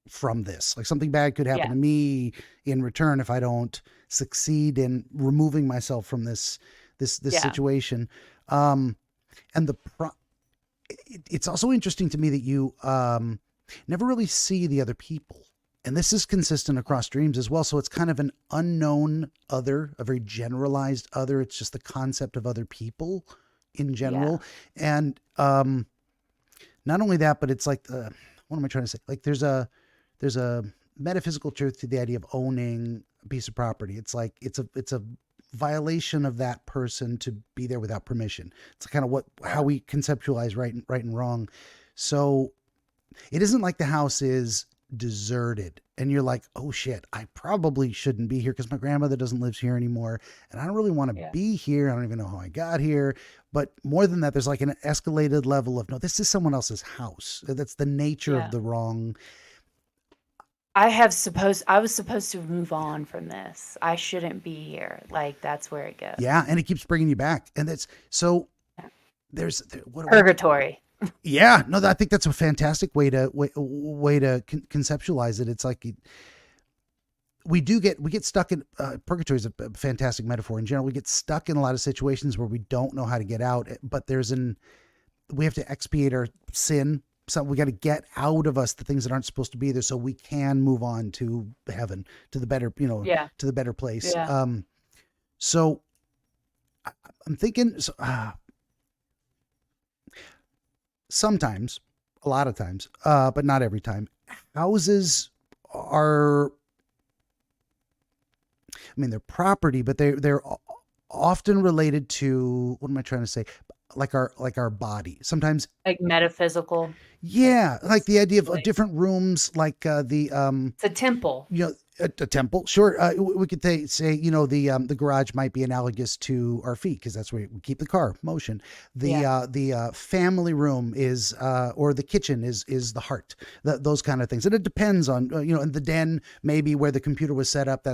from this. Like something bad could happen to me in return if I don't succeed in removing myself from this situation. And it's also interesting to me that you never really see the other people. And this is consistent across dreams as well. So it's kind of an unknown other, a very generalized other. It's just the concept of other people in general. Yeah. And not only that, but it's like, what am I trying to say? Like there's a metaphysical truth to the idea of owning a piece of property. It's like, it's a violation of that person to be there without permission. It's kind of how we conceptualize right and wrong. So it isn't like the house is deserted and you're like, oh shit, I probably shouldn't be here because my grandmother doesn't live here anymore and I don't really want to be here. I don't even know how I got here. But more than that, there's like an escalated level of, no, this is someone else's house. That's the nature of the wrong. I was supposed to move on from this. I shouldn't be here. Like that's where it goes. Yeah. And it keeps bringing you back. And that's so there's purgatory. Yeah, no, I think that's a fantastic way to conceptualize it. It's like we get stuck in purgatory is a fantastic metaphor in general. We get stuck in a lot of situations where we don't know how to get out, but we have to expiate our sin. So we got to get out of us the things that aren't supposed to be there, so we can move on to heaven, to the better, to the better place. Yeah. So I'm thinking. Sometimes, a lot of times, but not every time, houses are, they're property, but they're often related to, what am I trying to say? Like our body. Sometimes like metaphysical. Yeah. Like the idea of different rooms, like it's a temple. A temple. Sure. We could say, the garage might be analogous to our feet because that's where we keep the car motion. The family room is, or the kitchen is the heart, those kind of things. And it depends on, and the den, maybe where the computer was set up,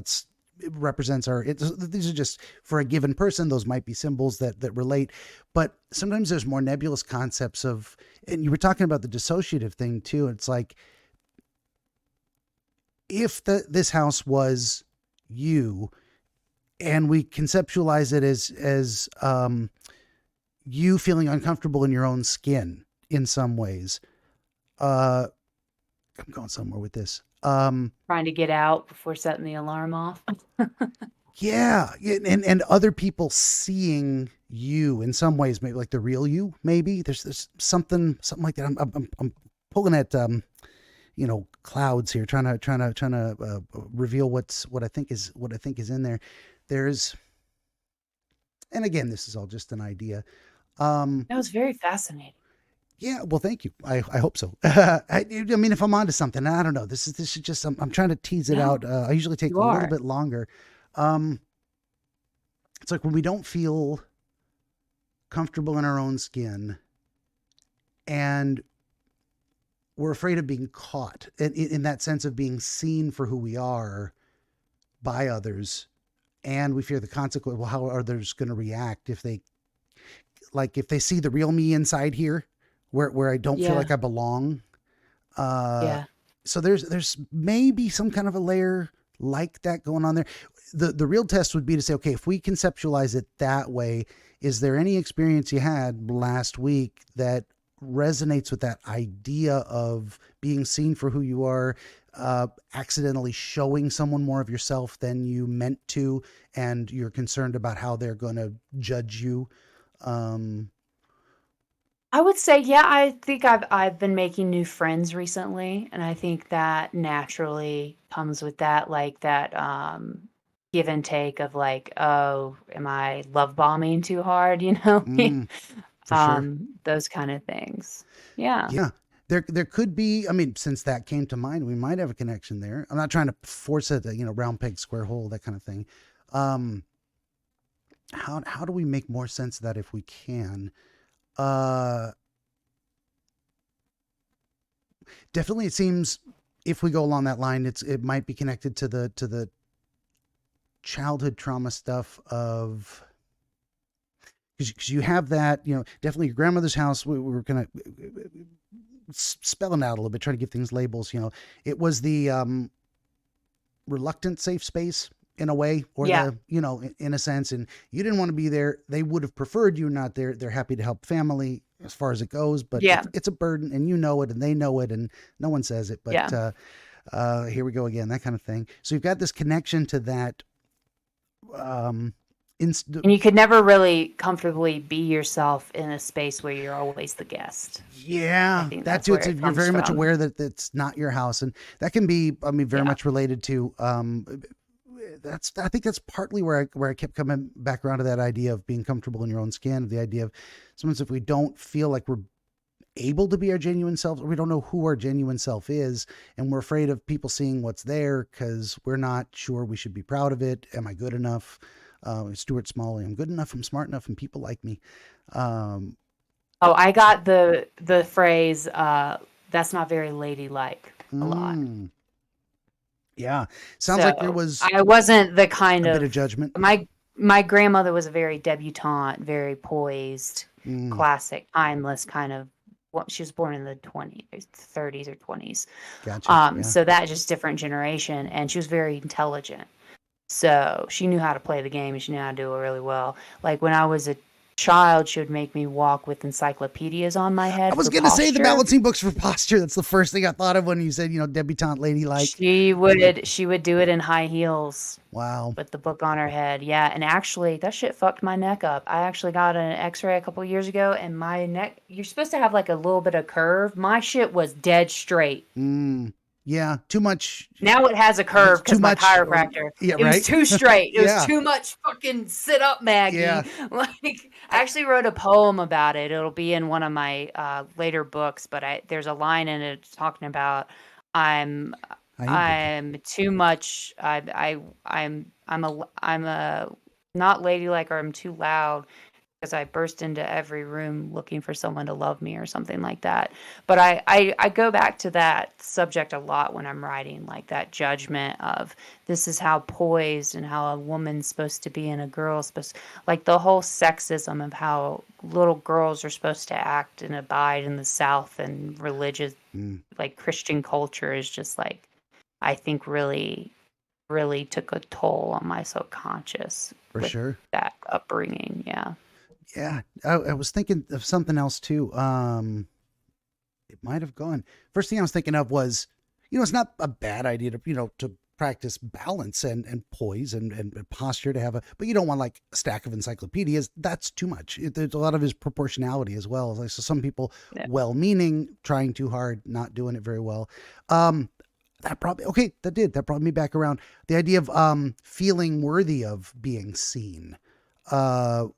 it represents these are just for a given person. Those might be symbols that relate, but sometimes there's more nebulous concepts of, and you were talking about the dissociative thing too. It's like, if this house was you and we conceptualize it as you feeling uncomfortable in your own skin in some ways, I'm going somewhere with this. Trying to get out before setting the alarm off. Yeah, and other people seeing you in some ways, maybe like the real you. Maybe there's something like that. I'm pulling at clouds here, trying to reveal what I think is in there. There's, and again, this is all just an idea. Um, That was very fascinating. yeah, well, thank you. I hope so. I mean, if I'm onto something, I don't know. This is just I'm trying to tease it No, out. I usually take you a little are. bit longer. Um, it's like when we don't feel comfortable in our own skin and we're afraid of being caught in that sense of being seen for who we are by others, and we fear the consequence. Well, how are others going to react if they see the real me inside here, where I don't feel Yeah, like I belong. Uh, yeah. so there's maybe some kind of a layer like that going on there. The real test would be to say, okay, if we conceptualize it that way, is there any experience you had last week that resonates with that idea of being seen for who you are, accidentally showing someone more of yourself than you meant to, and you're concerned about how they're going to judge you? Um, I would say, yeah, I think I've been making new friends recently, and I think that naturally comes with that, like that give and take of like, oh, am I love bombing too hard, you know? mm, for sure. Those kind of things. Yeah. Yeah. There could be, I mean, since that came to mind, we might have a connection there. I'm not trying to force it, round peg, square hole, that kind of thing. Um, how do we make more sense of that if we can? Uh, Definitely it seems if we go along that line, it might be connected to the childhood trauma stuff of, because you have that, definitely your grandmother's house. We were kind of spelling out a little bit, trying to give things labels. It was the reluctant safe space in a way, or Yeah. the, in a sense, and you didn't want to be there. They would have preferred you not there. They're happy to help family as far as it goes, but Yeah. it's a burden, and you know it, and they know it, and no one says it. But Yeah. here we go again, that kind of thing. So you've got this connection to that. Um, inst- And you could never really comfortably be yourself in a space where you're always the guest. I Yeah, think that that's too. where it You're comes very much from. aware that it's not your house, and that can be, I mean, very Yeah. much related to. I think that's partly where I kept coming back around to that idea of being comfortable in your own skin. The idea of sometimes if we don't feel like we're able to be our genuine selves, or we don't know who our genuine self is, and we're afraid of people seeing what's there because we're not sure we should be proud of it. Am I good enough? Stuart Smalley, I'm good enough, I'm smart enough, and people like me. Um, Oh, I got the phrase that's not very ladylike a lot. mm, yeah, sounds like there So, was I wasn't the a kind bit of of judgment. my grandmother was a very debutante, very poised, Mm, classic, timeless kind of what she was born in the 20s, 30s or 20s. gotcha. Yeah. So that just different generation, and she was very intelligent. So she knew how to play the game and she knew how to do it really well. Like when I was a child, she would make me walk with encyclopedias on my I head was for going to say the posture. balancing books for posture. That's the first thing I thought of when you said, debutante ladylike. She would do it in high heels Wow. with the book on her head. Yeah, and actually that shit fucked my neck up. I actually got an x-ray a couple years ago and my neck, you're supposed to have like a little bit of curve. My shit was dead straight. Mm, yeah. Too much. Now it has a It's curve too because my much. chiropractor. Yeah. It was Right. too straight. It was Yeah. too much fucking sit up, Yeah. Maggie. Like I actually wrote a poem about it. It'll be in one of my later books, but there's a line in it talking about I'm I am picky. I'm too much. I'm a not ladylike or I'm too loud because I burst into every room looking for someone to love me or something like that. But I go back to that subject a lot when I'm writing, like that judgment of this is how poised and how a woman's supposed to be and a girl's supposed like the whole sexism of how little girls are supposed to act and abide in the South and religious Mm, like Christian culture is just like I think really really took a toll on my subconscious for with sure. that upbringing. Yeah. Yeah. I was thinking of something else too. It might have gone. First thing I was thinking of was it's not a bad idea to practice balance and poise and posture to have but you don't want like a stack of encyclopedias. That's too much. There's a lot of his proportionality as well. Like, so some people Yeah. well-meaning, trying too hard, not doing it very well. That brought me back around. The idea of feeling worthy of being seen, uh,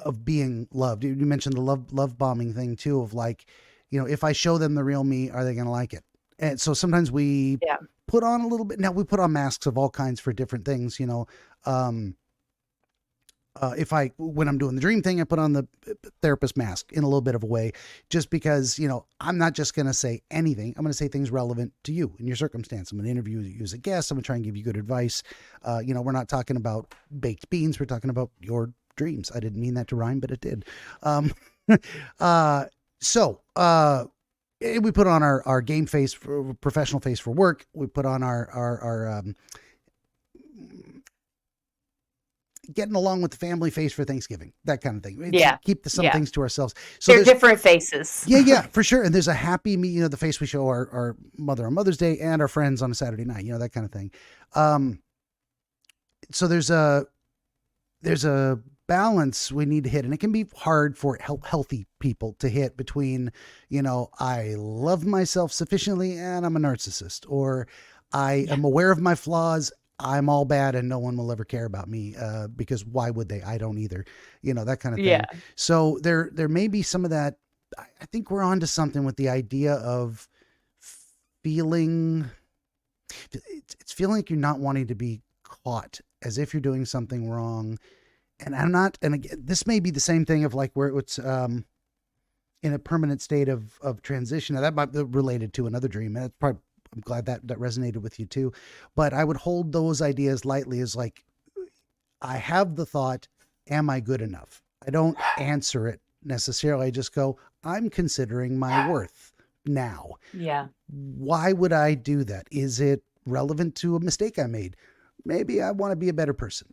of being loved. You mentioned the love bombing thing too, of like, if I show them the real me, are they going to like it? And so sometimes we Yeah. put on a little bit. Now we put on masks of all kinds for different things. Um, when I'm doing the dream thing, I put on the therapist mask in a little bit of a way, just because, I'm not just going to say anything. I'm going to say things relevant to you and your circumstance. I'm going to interview you as a guest. I'm going to try and give you good advice. We're not talking about baked beans. We're talking about your dreams. I didn't mean that to rhyme, but it did. Uh, so, we put on our game face, for professional face for work. We put on our getting along with the family face for Thanksgiving, that kind of thing. Yeah. Keep some Yeah. things to ourselves. So They're there's, different faces. yeah, for sure. And there's a happy me, the face we show our mother on Mother's Day and our friends on a Saturday night, that kind of thing. So there's a balance we need to hit, and it can be hard for healthy people to hit between, I love myself sufficiently and I'm a narcissist, or I am aware of my flaws. I'm all bad and no one will ever care about me, because why would they? I don't either, that kind of thing. Yeah. So there may be some of that. I think we're onto something with the idea of feeling, it's feeling like you're not wanting to be caught, as if you're doing something wrong. And I'm not, and again, this may be the same thing of like where it's in a permanent state of transition. Now that might be related to another dream. And that's probably, I'm glad that resonated with you too. But I would hold those ideas lightly, as like, I have the thought, am I good enough? I don't answer it necessarily. I just go, I'm considering my worth now. Yeah. Why would I do that? Is it relevant to a mistake I made? Maybe I want to be a better person.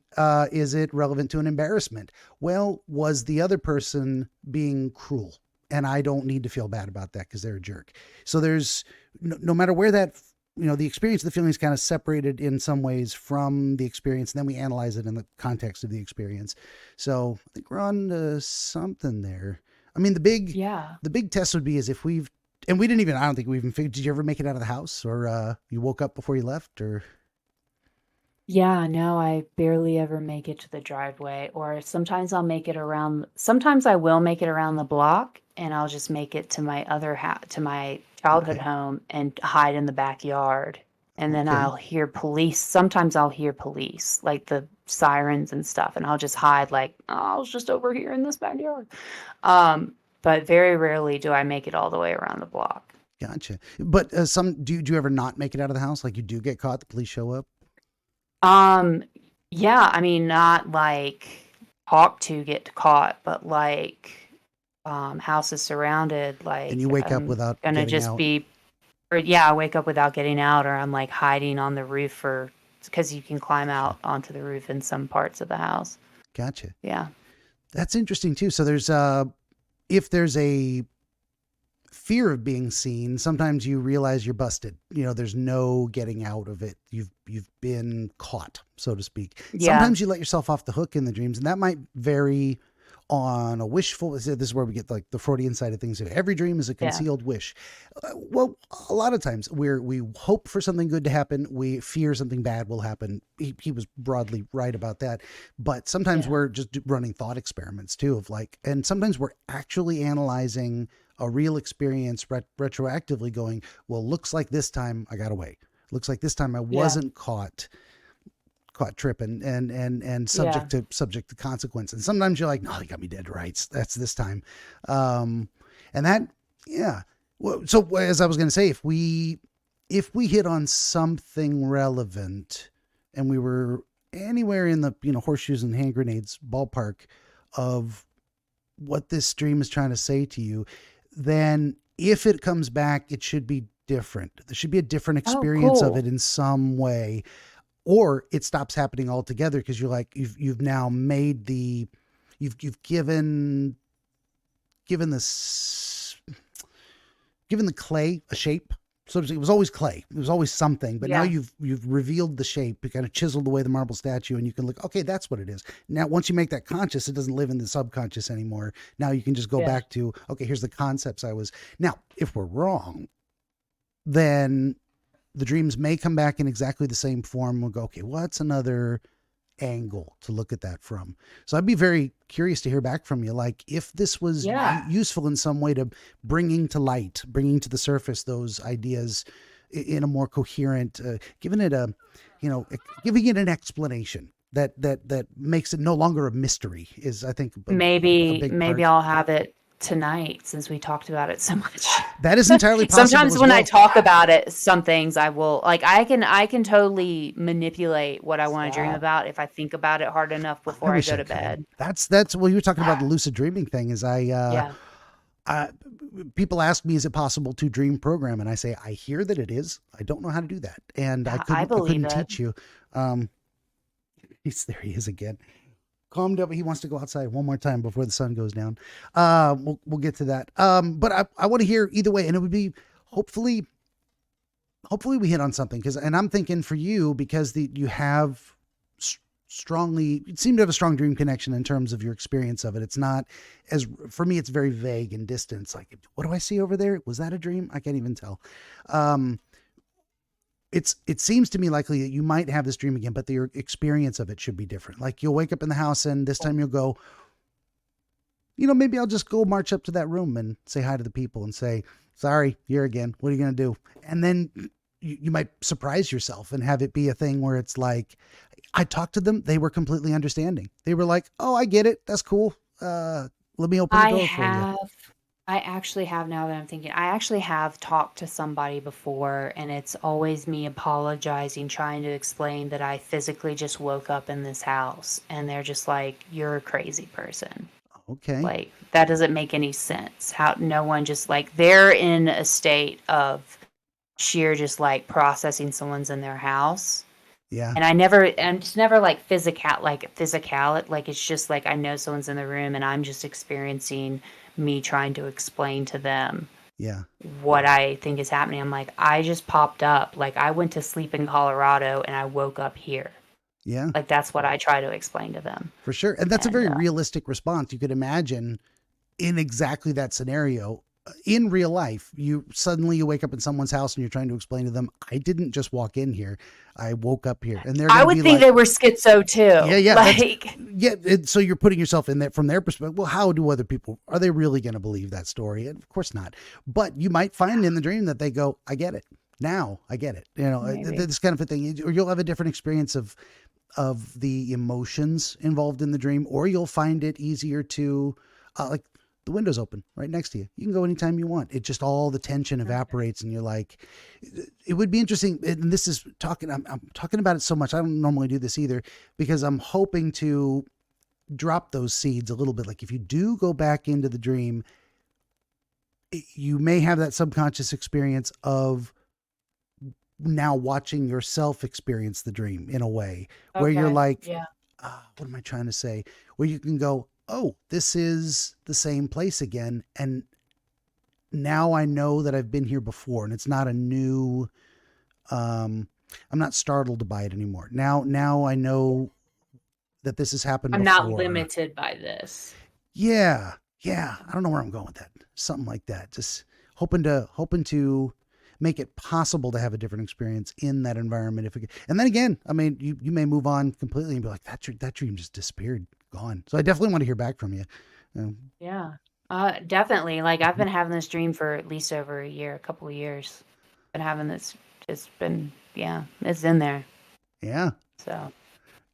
Is it relevant to an embarrassment? Well, was the other person being cruel? And I don't need to feel bad about that because they're a jerk. So there's no matter where that, the experience of the feeling is kind of separated in some ways from the experience. And then we analyze it in the context of the experience. So I think we're on to something there. I mean, the big test would be is if I don't think we even figured, did you ever make it out of the house, or you woke up before you left, or? Yeah, no, I barely ever make it to the driveway, or sometimes sometimes I will make it around the block, and I'll just make it to my to my childhood Okay. home and hide in the backyard. And then Okay. I'll hear police. Sometimes I'll hear police, like the sirens and stuff, and I'll just hide like, oh, I was just over here in this backyard. But very rarely do I make it all the way around the block. Gotcha. But do you ever not make it out of the house? Like you do get caught, the police show up? Um, yeah, I mean, not like talk to get caught, but like house is surrounded, And like you wake up I'm without gonna getting just out? be, or yeah, I wake up without getting out, or I'm like hiding on the roof, for because you can climb Gotcha. out onto the roof in some parts of the house. Gotcha. Yeah. That's interesting too. So if there's a fear of being seen, sometimes you realize you're busted. There's no getting out of it. You've been caught, so to speak. Yeah. Sometimes you let yourself off the hook in the dreams, and that might vary on a wishful. This is where we get like the Freudian side of things. Every dream is a Yeah. concealed wish. Well, a lot of times we hope for something good to happen. We fear something bad will happen. He was broadly right about that. But sometimes Yeah. we're just running thought experiments too, of like, and sometimes we're actually analyzing a real experience retroactively, going, well, looks like this time I got away. Looks like this time I Yeah. wasn't caught tripping and Yeah. subject to consequence. And sometimes you're like, no, they got me dead to rights. That's this time. And that, yeah. Well, so as I was going to say, if we hit on something relevant and we were anywhere in the, horseshoes and hand grenades ballpark of what this dream is trying to say to you, then if it comes back, it should be different. There should be a different Oh, experience of it cool. in some way, or it stops happening altogether because you're like, you've now made you've given this given the clay a shape, So it was always clay. It was always something, but now Yeah. you've revealed the shape. You kind of chiseled away the marble statue, and you can look. Okay, that's what it is. Now, once you make that conscious, it doesn't live in the subconscious anymore. Now you can just go Yeah. back to, okay, here's the concepts I was. Now, if we're wrong, then the dreams may come back in exactly the same form. We'll go, okay, what's another angle to look at that from? So I'd be very curious to hear back from you. Like if this was Yeah. useful in some way to bringing to light, bringing to the surface those ideas in a more coherent, giving it a, giving it an explanation that makes it no longer a mystery is, I think, a Maybe big maybe part. I'll have it tonight since we talked about it so much. That is entirely possible Sometimes as when I well. talk about it, some things I will like I can totally manipulate what I want to dream about if I think about it hard enough I before I wish go I to could. bed. That's well, you were talking about the lucid dreaming thing. Is Yeah. uh, people ask me, is it possible to dream program? And I say, I hear that it is. I don't know how to do that, and Yeah, I I believe couldn't it. teach you. Um, there he is again. Calm down. He wants to go outside one more time before the sun goes down. We'll get to that. But I want to hear either way, and it would be hopefully we hit on something and I'm thinking for you because you have strongly, you seem to have a strong dream connection in terms of your experience of it. It's not as, for me, it's very vague and distant. It's like, what do I see over there? Was that a dream? I can't even tell. Um, it seems to me likely that you might have this dream again, but your experience of it should be different. Like you'll wake up in the house and this time you'll go, maybe I'll just go march up to that room and say hi to the people and say, sorry, here again. What are you going to do? And then you might surprise yourself and have it be a thing where it's like, I talked to them. They were completely understanding. They were like, oh, I get it. That's cool. Let me open the I door for you. have I actually have now that I'm thinking, I actually have talked to somebody before, and it's always me apologizing, trying to explain that I physically just woke up in this house, and they're just like, "You're a crazy person." Okay. Like, that doesn't make any sense. How no one just like they're in a state of sheer just like processing someone's in their house. Yeah. And I'm just never like physical, like it's just like I know someone's in the room and I'm just experiencing me trying to explain to them Yeah. what I think is happening. I'm like, I just popped up. Like I went to sleep in Colorado and I woke up here. Yeah. Like that's what I try to explain to them. For sure. And that's a And very realistic response. You could imagine in exactly that scenario. In real life, you wake up in someone's house and you're trying to explain to them, I didn't just walk in here. I woke up here. And they're I going to would be think like, they were schizo yeah, too. yeah. Like Yeah. So you're putting yourself in that from their perspective. Well, how do other people, are they really going to believe that story? And of course not. But you might find in the dream that they go, I get it. Now I get it. maybe. This kind of a thing. Or you'll have a different experience of the emotions involved in the dream, or you'll find it easier to, like, the window's open right next to you. You can go anytime you want. It just, all the tension evaporates and you're like, it would be interesting. And this is I'm talking about it so much. I don't normally do this either because I'm hoping to drop those seeds a little bit. Like if you do go back into the dream, you may have that subconscious experience of now watching yourself experience the dream in a way where you're Okay. like, Yeah. what am I trying to say? Where you can go, oh, this is the same place again. And now I know that I've been here before and it's not a new, I'm not startled by it anymore. Now I know that this has happened I'm not before. limited by this. Yeah. Yeah. I don't know where I'm going with that. Something like that. Just hoping to make it possible to have a different experience in that environment. And then again, I mean, you may move on completely and be like, that dream just disappeared, gone. So I definitely want to hear back from you. Yeah. Definitely. Like I've been having this dream for at least over a year, a couple of years. Been having this, it's been, yeah, it's in there. Yeah. So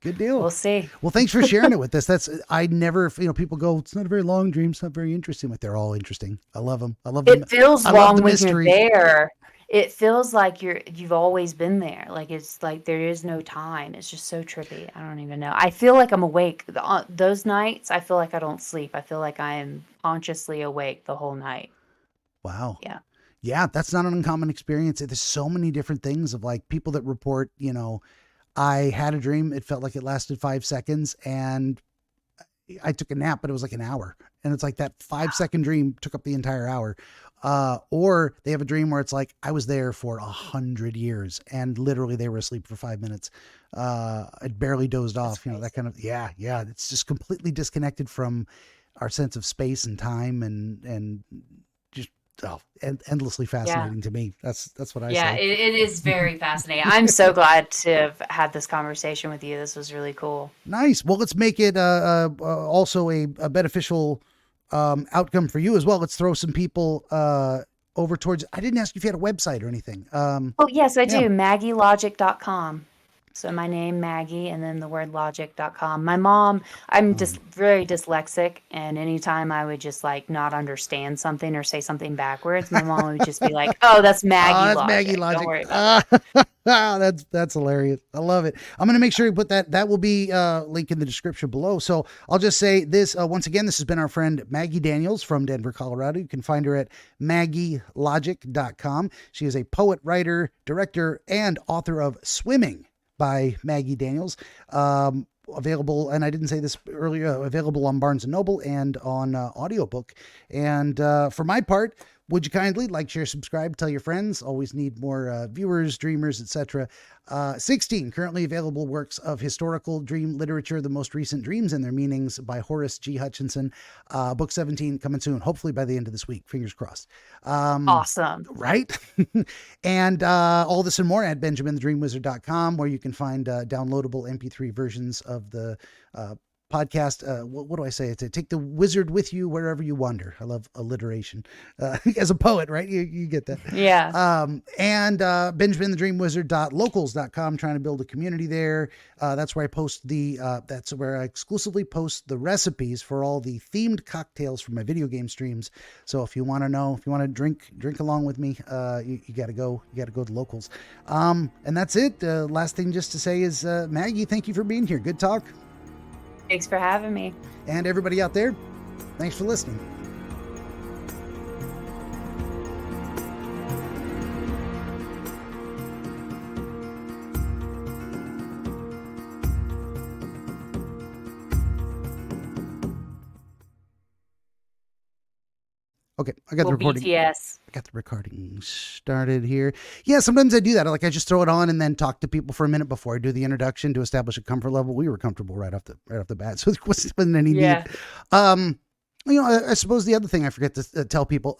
Good deal. we'll see. Well, thanks for sharing it with us. I never, people go, it's not a very long dream. It's not very interesting, but they're all interesting. I love them. I love them. It feels I love long the when mystery. you're there. It feels like you've always been there. Like it's like there is no time. It's just so trippy. I don't even know. I feel like I'm awake. Those nights, I feel like I don't sleep. I feel like I am consciously awake the whole night. Wow. Yeah. Yeah, that's not an uncommon experience. There's so many different things of like people that report, I had a dream. It felt like it lasted 5 seconds and I took a nap, but it was like an hour. And it's like that 5-second dream took up the entire hour. Or they have a dream where it's like, I was there for 100 years and literally they were asleep for 5 minutes. I barely dozed That's off, crazy. that kind of, yeah. It's just completely disconnected from our sense of space and time and just, endlessly Yeah. fascinating to me. That's what I Yeah, say. it is very fascinating. I'm so glad to have had this conversation with you. This was really cool. Nice. Well, let's make it also a beneficial outcome for you as well. Let's throw some people over towards. I didn't ask you if you had a website or anything. Oh, yes, I Yeah. do. MaggieLogic.com. So my name, Maggie, and then the word logic.com. My mom, I'm just very dyslexic, and anytime I would just like not understand something or say something backwards, my mom would just be like, "Oh, that's Oh, Maggie that's Maggie Logic. Don't Logic. worry about it." That's hilarious. I love it. I'm gonna make sure you put that. That will be link in the description below. So I'll just say this once again. This has been our friend Maggie Daniels from Denver, Colorado. You can find her at maggielogic.com. She is a poet, writer, director, and author of Swimming by Maggie Daniels. Available, and I didn't say this earlier, available on Barnes & Noble and on audiobook. And for my part, would you kindly like, share, subscribe, tell your friends? Always need more viewers, dreamers, etc. 16 currently available works of historical dream literature, the most recent Dreams and Their Meanings by Horace G. Hutchinson. Book 17 coming soon, hopefully by the end of this week. Fingers crossed. Awesome. Right? And all this and more at benjaminthedreamwizard.com, where you can find downloadable MP3 versions of the podcast. What do I say? To take the wizard with you wherever you wander. I love alliteration. As a poet, right? You get that. Yeah. And benjaminthedreamwizard.locals.com, trying to build a community there. That's where I post that's where I exclusively post the recipes for all the themed cocktails from my video game streams. So if you want to know, if you want to drink along with me, you got to go to locals. And that's it. Last thing just to say is, Maggie, thank you for being here. Good talk. Thanks for having me. And everybody out there, thanks for listening. Okay, I got the recording. BTS. I got the recording started here. Yeah, sometimes I do that. Like I just throw it on and then talk to people for a minute before I do the introduction to establish a comfort level. We were comfortable right off the bat, so there wasn't any need. I suppose the other thing I forget to tell people,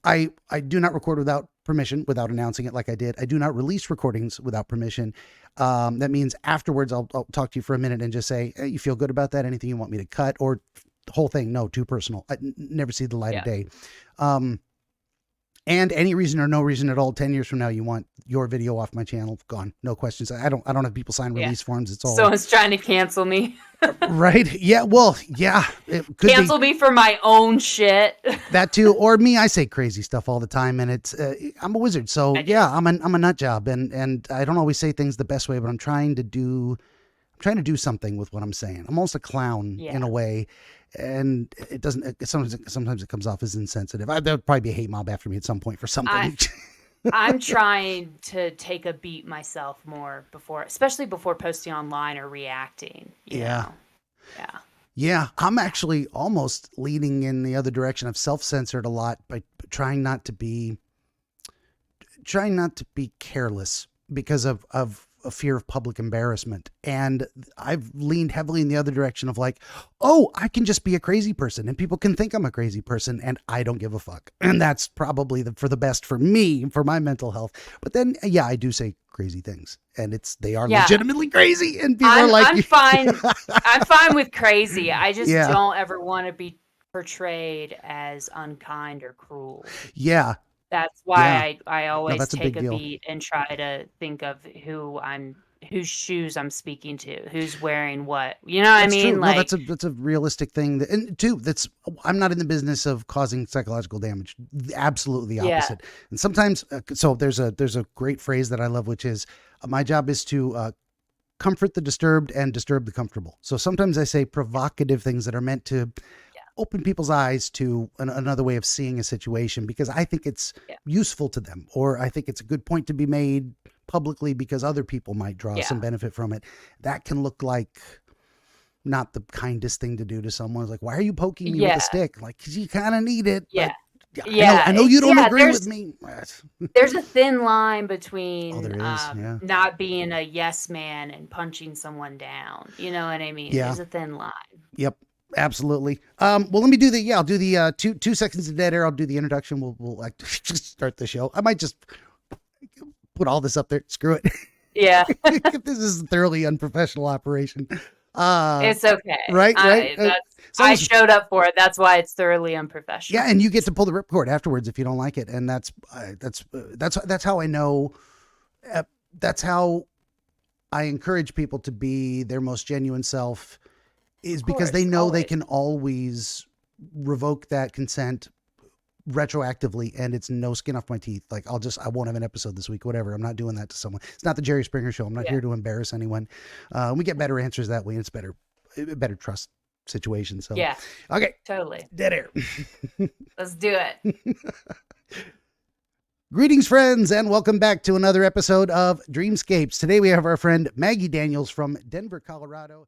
I do not record without permission, without announcing it like I did. I do not release recordings without permission. That means afterwards I'll talk to you for a minute and just say, hey, you feel good about that? Anything you want me to cut? Or the whole thing? No, too personal. I never see the light of day. And any reason or no reason at all, 10 years from now, you want your video off my channel, gone. No questions. I don't have people sign release forms. It's all. Someone's trying to cancel me. Right. Yeah. Well, yeah. It could cancel me for my own shit. That too. Or me, I say crazy stuff all the time, and it's, I'm a wizard. So yeah, I'm a nut job, and I don't always say things the best way, but I'm trying to do something with what I'm saying. I'm almost a clown in a way. And it doesn't, sometimes it comes off as insensitive. There'll probably be a hate mob after me at some point for something. I'm trying to take a beat myself more especially before posting online or reacting. You know? Yeah. I'm actually almost leaning in the other direction. I've self-censored a lot by trying not to be careless because of a fear of public embarrassment. And I've leaned heavily in the other direction of like, oh, I can just be a crazy person and people can think I'm a crazy person and I don't give a fuck. And that's probably for the best for me, for my mental health. But then, yeah, I do say crazy things and they are legitimately crazy. And people are like, I'm fine. I'm fine with crazy. I just Yeah. don't ever want to be portrayed as unkind or cruel. Yeah. That's why I always that's a take big a deal. beat and try to think of whose shoes I'm speaking to, who's wearing what. You know what I mean? True. Like, no, that's a realistic thing. And two, I'm not in the business of causing psychological damage. Absolutely the opposite. And sometimes, so there's a great phrase that I love, which is, my job is to comfort the disturbed and disturb the comfortable. So sometimes I say provocative things that are meant to open people's eyes to another way of seeing a situation, because I think it's useful to them, or I think it's a good point to be made publicly because other people might draw some benefit from it. That can look like not the kindest thing to do to someone. It's like, why are you poking me with a Yeah. stick? Like, 'cause you kind of need it, Yeah. but yeah, Yeah. I know you don't agree with There's me. there's a thin line Oh, between there is. Yeah. not being a yes man and punching someone down. You know what I mean? Yeah. There's a thin line. Yep. Absolutely. Well, let me do I'll do the 2 seconds of dead air. I'll do the introduction. We'll like just start the show. I might just put all this up there. Screw it. Yeah. This is a thoroughly unprofessional operation. It's okay. Right. I showed up for it. That's why it's thoroughly unprofessional. Yeah, and you get to pull the ripcord afterwards if you don't like it, and that's how I know. That's how I encourage people to be their most genuine self, is because they know they can always revoke that consent retroactively, and it's no skin off my teeth. Like I won't have an episode this week, whatever. I'm not doing that to someone. It's not the Jerry Springer show. I'm not here to embarrass anyone. We get better answers that way, and it's better trust situation. So yeah, okay, totally dead air. Let's do it. Greetings, friends, and welcome back to another episode of Dreamscapes. Today we have our friend Maggie Daniels from Denver, Colorado.